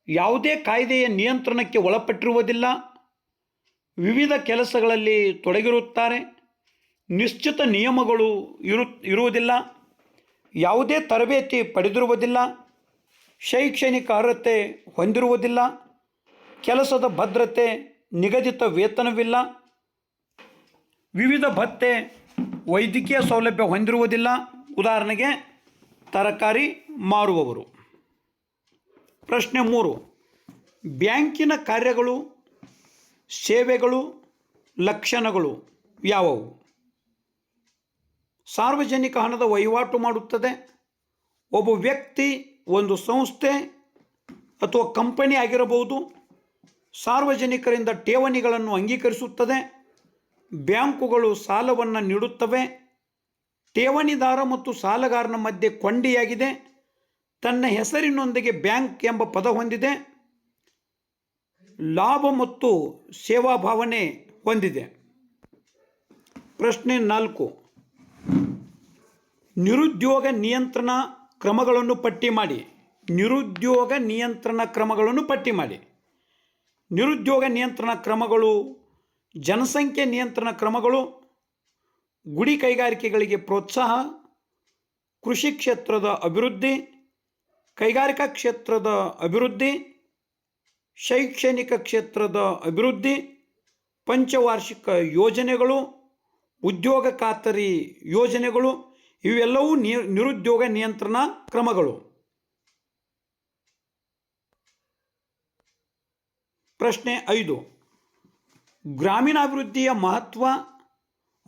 ಯಾವುದೇ ಕಾಯ್ದೆಯ ನಿಯಂತ್ರಣಕ್ಕೆ ಒಳಪಟ್ಟಿರುವುದಿಲ್ಲ, ವಿವಿಧ ಕೆಲಸಗಳಲ್ಲಿ ತೊಡಗಿರುತ್ತಾರೆ, ನಿಶ್ಚಿತ ನಿಯಮಗಳು ಇರುವುದಿಲ್ಲ, ಯಾವುದೇ ತರಬೇತಿ ಪಡೆದಿರುವುದಿಲ್ಲ, ಶೈಕ್ಷಣಿಕ ಅರ್ಹತೆ ಹೊಂದಿರುವುದಿಲ್ಲ, ಕೆಲಸದ ಭದ್ರತೆ, ನಿಗದಿತ ವೇತನವಿಲ್ಲ, ವಿವಿಧ ಭತ್ಯೆ, ವೈದ್ಯಕೀಯ ಸೌಲಭ್ಯ ಹೊಂದಿರುವುದಿಲ್ಲ. ಉದಾಹರಣೆಗೆ ತರಕಾರಿ ಮಾರುವವರು. ಪ್ರಶ್ನೆ 3. ಬ್ಯಾಂಕಿನ ಕಾರ್ಯಗಳು, ಸೇವೆಗಳು, ಲಕ್ಷಣಗಳು ಯಾವುವು? ಸಾರ್ವಜನಿಕ ಹಣದ ವಹಿವಾಟು ಮಾಡುತ್ತದೆ. ಒಬ್ಬ ವ್ಯಕ್ತಿ, ಒಂದು ಸಂಸ್ಥೆ ಅಥವಾ ಕಂಪನಿ ಆಗಿರಬಹುದು. ಸಾರ್ವಜನಿಕರಿಂದ ಠೇವಣಿಗಳನ್ನು ಅಂಗೀಕರಿಸುತ್ತದೆ. ಬ್ಯಾಂಕುಗಳು ಸಾಲವನ್ನು ನೀಡುತ್ತವೆ. ಠೇವಣಿದಾರ ಮತ್ತು ಸಾಲಗಾರನ ಮಧ್ಯೆ ಕೊಂಡಿಯಾಗಿದೆ. ತನ್ನ ಹೆಸರಿನೊಂದಿಗೆ ಬ್ಯಾಂಕ್ ಎಂಬ ಪದ ಹೊಂದಿದೆ. ಲಾಭ ಮತ್ತು ಸೇವಾ ಭಾವನೆ ಹೊಂದಿದೆ. ಪ್ರಶ್ನೆ 4. ನಿರುದ್ಯೋಗ ನಿಯಂತ್ರಣ ಕ್ರಮಗಳನ್ನು ಪಟ್ಟಿ ಮಾಡಿ. ನಿರುದ್ಯೋಗ ನಿಯಂತ್ರಣ ಕ್ರಮಗಳನ್ನು ಪಟ್ಟಿ ಮಾಡಿ. ನಿರುದ್ಯೋಗ ನಿಯಂತ್ರಣ ಕ್ರಮಗಳು: ಜನಸಂಖ್ಯೆ ನಿಯಂತ್ರಣ ಕ್ರಮಗಳು, ಗುಡಿ ಕೈಗಾರಿಕೆಗಳಿಗೆ ಪ್ರೋತ್ಸಾಹ, ಕೃಷಿ ಕ್ಷೇತ್ರದ ಅಭಿವೃದ್ಧಿ, ಕೈಗಾರಿಕಾ ಕ್ಷೇತ್ರದ ಅಭಿವೃದ್ಧಿ, ಶೈಕ್ಷಣಿಕ ಕ್ಷೇತ್ರದ ಅಭಿವೃದ್ಧಿ, ಪಂಚವಾರ್ಷಿಕ ಯೋಜನೆಗಳು, ಉದ್ಯೋಗ ಖಾತರಿ ಯೋಜನೆಗಳು ಇವೆಲ್ಲವೂ ನಿರುದ್ಯೋಗ ನಿಯಂತ್ರಣ ಕ್ರಮಗಳು. ಪ್ರಶ್ನೆ 5. ಗ್ರಾಮೀಣಾಭಿವೃದ್ಧಿಯ ಮಹತ್ವ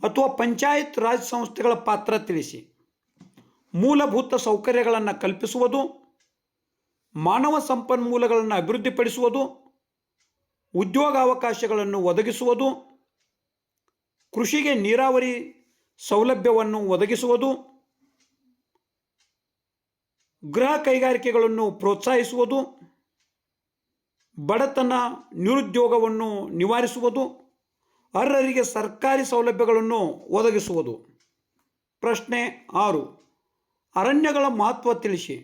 ಅಥವಾ ಪಂಚಾಯತ್ ರಾಜ್ ಸಂಸ್ಥೆಗಳ ಪಾತ್ರ ತಿಳಿಸಿ. ಮೂಲಭೂತ ಸೌಕರ್ಯಗಳನ್ನು ಕಲ್ಪಿಸುವುದು, ಮಾನವ ಸಂಪನ್ಮೂಲಗಳನ್ನು ಅಭಿವೃದ್ಧಿಪಡಿಸುವುದು, ಉದ್ಯೋಗಾವಕಾಶಗಳನ್ನು ಒದಗಿಸುವುದು, ಕೃಷಿಗೆ ನೀರಾವರಿ ಸೌಲಭ್ಯವನ್ನು ಒದಗಿಸುವುದು, ಗೃಹ ಕೈಗಾರಿಕೆಗಳನ್ನು ಪ್ರೋತ್ಸಾಹಿಸುವುದು, ಬಡತನ ನಿರುದ್ಯೋಗವನ್ನು ನಿವಾರಿಸುವುದು, ಅರ್ಹರಿಗೆ ಸರ್ಕಾರಿ ಸೌಲಭ್ಯಗಳನ್ನು ಒದಗಿಸುವುದು. ಪ್ರಶ್ನೆ 6. ಅರಣ್ಯಗಳ ಮಹತ್ವ ತಿಳಿಸಿ.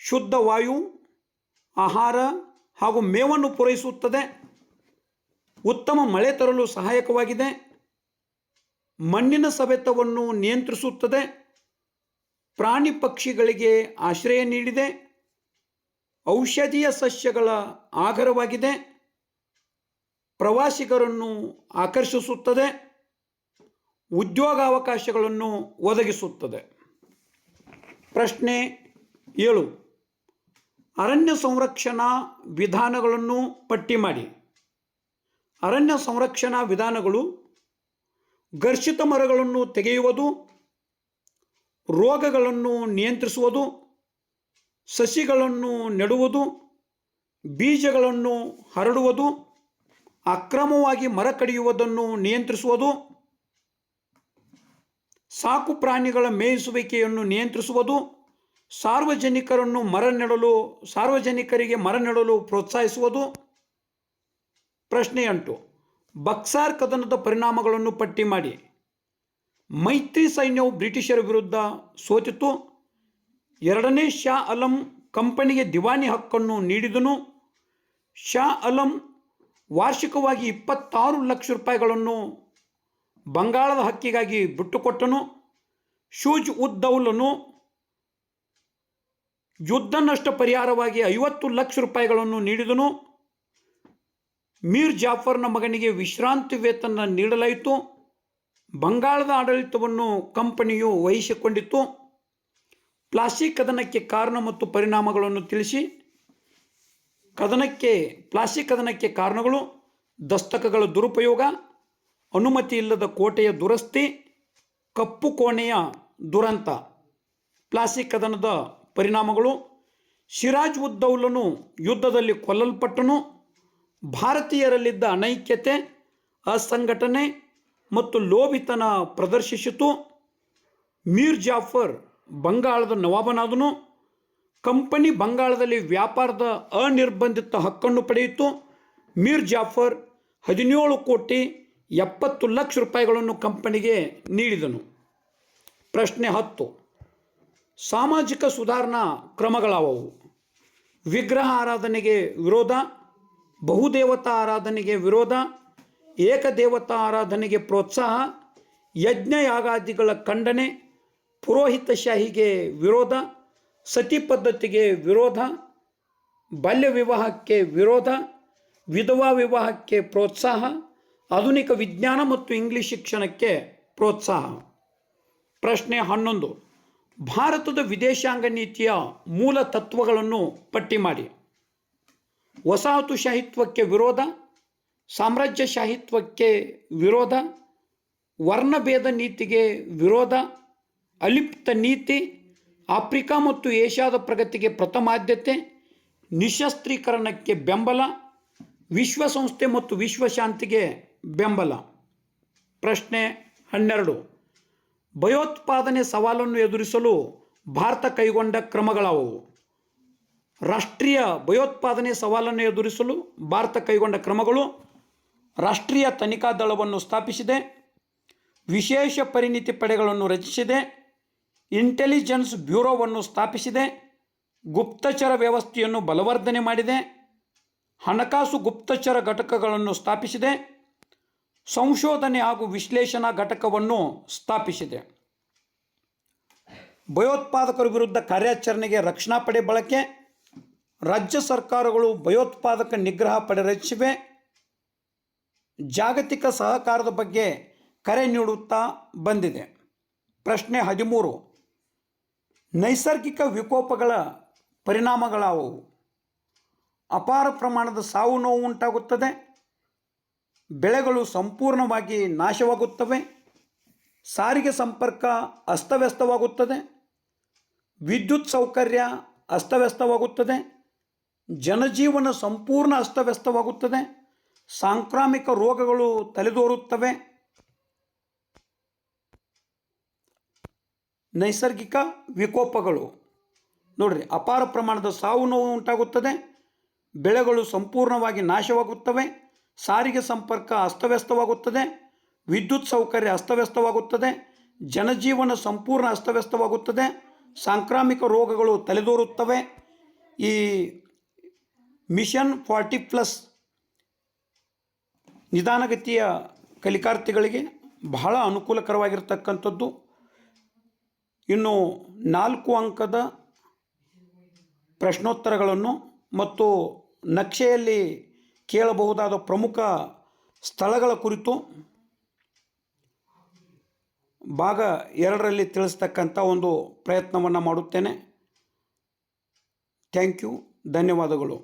ಶುದ್ಧ ವಾಯು, ಆಹಾರ ಹಾಗೂ ಮೇವನ್ನು ಪೂರೈಸುತ್ತದೆ, ಉತ್ತಮ ಮಳೆ ತರಲು ಸಹಾಯಕವಾಗಿದೆ, ಮಣ್ಣಿನ ಸವೆತವನ್ನು ನಿಯಂತ್ರಿಸುತ್ತದೆ, ಪ್ರಾಣಿ ಪಕ್ಷಿಗಳಿಗೆ ಆಶ್ರಯ ನೀಡಿದೆ, ಔಷಧೀಯ ಸಸ್ಯಗಳ ಆಗರವಾಗಿದೆ, ಪ್ರವಾಸಿಗರನ್ನು ಆಕರ್ಷಿಸುತ್ತದೆ, ಉದ್ಯೋಗಾವಕಾಶಗಳನ್ನು ಒದಗಿಸುತ್ತದೆ. ಪ್ರಶ್ನೆ 7. ಅರಣ್ಯ ಸಂರಕ್ಷಣಾ ವಿಧಾನಗಳನ್ನು ಪಟ್ಟಿ ಮಾಡಿ. ಅರಣ್ಯ ಸಂರಕ್ಷಣಾ ವಿಧಾನಗಳು ಘರ್ಷಿತ ಮರಗಳನ್ನು ತೆಗೆಯುವುದು, ರೋಗಗಳನ್ನು ನಿಯಂತ್ರಿಸುವುದು, ಸಸಿಗಳನ್ನು ನೆಡುವುದು, ಬೀಜಗಳನ್ನು ಹರಡುವುದು, ಅಕ್ರಮವಾಗಿ ಮರ ಕಡಿಯುವುದನ್ನು ನಿಯಂತ್ರಿಸುವುದು, ಸಾಕು ಪ್ರಾಣಿಗಳ ಮೇಯಿಸುವಿಕೆಯನ್ನು ನಿಯಂತ್ರಿಸುವುದು, ಸಾರ್ವಜನಿಕರಿಗೆ ಮರ ನೆಡಲು ಪ್ರೋತ್ಸಾಹಿಸುವುದು. ಪ್ರಶ್ನೆ 8. ಬಕ್ಸಾರ್ ಕದನದ ಪರಿಣಾಮಗಳನ್ನು ಪಟ್ಟಿ ಮಾಡಿ. ಮೈತ್ರಿ ಸೈನ್ಯವು ಬ್ರಿಟಿಷರ ವಿರುದ್ಧ ಸೋತಿತು. 2ನೇ ಶಾ ಆಲಂ ಕಂಪನಿಗೆ ದಿವಾನಿ ಹಕ್ಕನ್ನು ನೀಡಿದನು. ಶಾ ಆಲಂ ವಾರ್ಷಿಕವಾಗಿ 26 ಲಕ್ಷ ರೂಪಾಯಿಗಳನ್ನು ಬಂಗಾಳದ ಹಕ್ಕಿಗಾಗಿ ಬಿಟ್ಟುಕೊಟ್ಟನು. ಶೂಜ್ ಉದ್ ದೌಲನು ಯುದ್ಧ ನಷ್ಟ ಪರಿಹಾರವಾಗಿ 50 ಲಕ್ಷ ರೂಪಾಯಿಗಳನ್ನು ನೀಡಿದನು. ಮೀರ್ ಜಾಫರ್ನ ಮಗನಿಗೆ ವಿಶ್ರಾಂತಿ ವೇತನ ನೀಡಲಾಯಿತು. ಬಂಗಾಳದ ಆಡಳಿತವನ್ನು ಕಂಪನಿಯು ವಹಿಸಿಕೊಂಡಿತು. ಪ್ಲಾಸಿ ಕದನಕ್ಕೆ ಕಾರಣ ಮತ್ತು ಪರಿಣಾಮಗಳನ್ನು ತಿಳಿಸಿ. ಪ್ಲಾಸಿ ಕದನಕ್ಕೆ ಕಾರಣಗಳು: ದಸ್ತಕಗಳ ದುರುಪಯೋಗ, ಅನುಮತಿ ಇಲ್ಲದ ಕೋಟೆಯ ದುರಸ್ತಿ, ಕಪ್ಪು ಕೋಣೆಯ ದುರಂತ. ಪ್ಲಾಸಿ ಕದನದ ಪರಿಣಾಮಗಳು: ಸಿರಾಜ್ ಉದ್ ದೌಲನು ಯುದ್ಧದಲ್ಲಿ ಕೊಲ್ಲಲ್ಪಟ್ಟನು. ಭಾರತೀಯರಲ್ಲಿದ್ದ ಅನೈಕ್ಯತೆ, ಅಸಂಘಟನೆ ಮತ್ತು ಲೋಭಿತನ ಪ್ರದರ್ಶಿಸಿತು. ಮೀರ್ ಜಾಫರ್ ಬಂಗಾಳದ ನವಾಬನಾದನು. ಕಂಪನಿ ಬಂಗಾಳದಲ್ಲಿ ವ್ಯಾಪಾರದ ಅನಿರ್ಬಂಧಿತ ಹಕ್ಕನ್ನು ಪಡೆಯಿತು. ಮೀರ್ ಜಾಫರ್ 17 ಕೋಟಿ 70 ಲಕ್ಷ ರೂಪಾಯಿಗಳನ್ನು ಕಂಪನಿಗೆ ನೀಡಿದನು. ಪ್ರಶ್ನೆ 10. ಸಾಮಾಜಿಕ ಸುಧಾರಣಾ ಕ್ರಮಗಳಾವವು? ವಿಗ್ರಹ ಆರಾಧನೆಗೆ ವಿರೋಧ, ಬಹುದೇವತಾ ಆರಾಧನೆಗೆ ವಿರೋಧ, ಏಕದೇವತಾ ಆರಾಧನೆಗೆ ಪ್ರೋತ್ಸಾಹ, ಯಜ್ಞಯಾಗಾದಿಗಳ ಖಂಡನೆ, ಪುರೋಹಿತಶಾಹಿಗೆ ವಿರೋಧ, ಸತಿ ಪದ್ಧತಿಗೆ ವಿರೋಧ, ಬಾಲ್ಯ ವಿವಾಹಕ್ಕೆ ವಿರೋಧ, ವಿಧವಾ ವಿವಾಹಕ್ಕೆ ಪ್ರೋತ್ಸಾಹ, ಆಧುನಿಕ ವಿಜ್ಞಾನ ಮತ್ತು ಇಂಗ್ಲಿಷ್ ಶಿಕ್ಷಣಕ್ಕೆ ಪ್ರೋತ್ಸಾಹ. ಪ್ರಶ್ನೆ 11. ಭಾರತದ ವಿದೇಶಾಂಗ ನೀತಿಯ ಮೂಲ ತತ್ವಗಳನ್ನು ಪಟ್ಟಿ ಮಾಡಿ. ವಸಾಹತುಶಾಹಿತ್ವಕ್ಕೆ ವಿರೋಧ, ಸಾಮ್ರಾಜ್ಯಶಾಹಿತ್ವಕ್ಕೆ ವಿರೋಧ, ವರ್ಣಭೇದ ನೀತಿಗೆ ವಿರೋಧ, ಅಲಿಪ್ತ ನೀತಿ, ಆಫ್ರಿಕಾ ಮತ್ತು ಏಷ್ಯಾದ ಪ್ರಗತಿಗೆ ಪ್ರಥಮ ಆದ್ಯತೆ, ನಿಶಸ್ತ್ರೀಕರಣಕ್ಕೆ ಬೆಂಬಲ, ವಿಶ್ವಸಂಸ್ಥೆ ಮತ್ತು ವಿಶ್ವಶಾಂತಿಗೆ ಬೆಂಬಲ. ಪ್ರಶ್ನೆ 12. ಭಯೋತ್ಪಾದನೆ ಸವಾಲನ್ನು ಎದುರಿಸಲು ಭಾರತ ಕೈಗೊಂಡ ಕ್ರಮಗಳಾವವು? ರಾಷ್ಟ್ರೀಯ ಭಯೋತ್ಪಾದನೆ ಸವಾಲನ್ನು ಎದುರಿಸಲು ಭಾರತ ಕೈಗೊಂಡ ಕ್ರಮಗಳು: ರಾಷ್ಟ್ರೀಯ ತನಿಖಾ ದಳವನ್ನು ಸ್ಥಾಪಿಸಿದೆ, ವಿಶೇಷ ಪರಿಣಿತಿ ಪಡೆಗಳನ್ನು ರಚಿಸಿದೆ, ಇಂಟೆಲಿಜೆನ್ಸ್ ಬ್ಯೂರೋವನ್ನು ಸ್ಥಾಪಿಸಿದೆ, ಗುಪ್ತಚರ ವ್ಯವಸ್ಥೆಯನ್ನು ಬಲವರ್ಧನೆ ಮಾಡಿದೆ, ಹಣಕಾಸು ಗುಪ್ತಚರ ಘಟಕಗಳನ್ನು ಸ್ಥಾಪಿಸಿದೆ, ಸಂಶೋಧನೆ ಹಾಗೂ ವಿಶ್ಲೇಷಣಾ ಘಟಕವನ್ನು ಸ್ಥಾಪಿಸಿದೆ. ಭಯೋತ್ಪಾದಕರ ವಿರುದ್ಧ ಕಾರ್ಯಾಚರಣೆಗೆ ರಕ್ಷಣಾ ಪಡೆ ಬಳಕೆ, ರಾಜ್ಯ ಸರ್ಕಾರಗಳು ಭಯೋತ್ಪಾದಕ ನಿಗ್ರಹ ಪಡೆ ರಚಿಸಿವೆ, ಜಾಗತಿಕ ಸಹಕಾರದ ಬಗ್ಗೆ ಕರೆ ನೀಡುತ್ತಾ ಬಂದಿದೆ. ಪ್ರಶ್ನೆ 13. ನೈಸರ್ಗಿಕ ವಿಕೋಪಗಳ ಪರಿಣಾಮಗಳಾವುವು? ಅಪಾರ ಪ್ರಮಾಣದ ಸಾವು ನೋವು ಉಂಟಾಗುತ್ತದೆ, ಬೆಳೆಗಳು ಸಂಪೂರ್ಣವಾಗಿ ನಾಶವಾಗುತ್ತವೆ, ಸಾರಿಗೆ ಸಂಪರ್ಕ ಅಸ್ತವ್ಯಸ್ತವಾಗುತ್ತದೆ, ವಿದ್ಯುತ್ ಸೌಕರ್ಯ ಅಸ್ತವ್ಯಸ್ತವಾಗುತ್ತದೆ, ಜನಜೀವನ ಸಂಪೂರ್ಣ ಅಸ್ತವ್ಯಸ್ತವಾಗುತ್ತದೆ, ಸಾಂಕ್ರಾಮಿಕ ರೋಗಗಳು ತಲೆದೋರುತ್ತವೆ. ನೈಸರ್ಗಿಕ ವಿಕೋಪಗಳು ನೋಡ್ರಿ, ಅಪಾರ ಪ್ರಮಾಣದ ಸಾವು ನೋವು ಉಂಟಾಗುತ್ತದೆ, ಬೆಳೆಗಳು ಸಂಪೂರ್ಣವಾಗಿ ನಾಶವಾಗುತ್ತವೆ, ಸಾರಿಗೆ ಸಂಪರ್ಕ ಅಸ್ತವ್ಯಸ್ತವಾಗುತ್ತದೆ, ವಿದ್ಯುತ್ ಸೌಕರ್ಯ ಅಸ್ತವ್ಯಸ್ತವಾಗುತ್ತದೆ, ಜನಜೀವನ ಸಂಪೂರ್ಣ ಅಸ್ತವ್ಯಸ್ತವಾಗುತ್ತದೆ, ಸಾಂಕ್ರಾಮಿಕ ರೋಗಗಳು ತಲೆದೋರುತ್ತವೆ. ಈ ಮಿಷನ್ 40+ ನಿಧಾನಗತಿಯ ಕಲಿಕಾರ್ಥಿಗಳಿಗೆ ಬಹಳ ಅನುಕೂಲಕರವಾಗಿರ್ತಕ್ಕಂಥದ್ದು. ಇನ್ನು 4 ಅಂಕದ ಪ್ರಶ್ನೋತ್ತರಗಳನ್ನು ಮತ್ತು ನಕ್ಷೆಯಲ್ಲಿ ಕೇಳಬಹುದಾದ ಪ್ರಮುಖ ಸ್ಥಳಗಳ ಕುರಿತು ಭಾಗ 2ರಲ್ಲಿ ತಿಳಿಸ್ತಕ್ಕಂಥ ಒಂದು ಪ್ರಯತ್ನವನ್ನು ಮಾಡುತ್ತೇನೆ. ಥ್ಯಾಂಕ್ ಯು, ಧನ್ಯವಾದಗಳು.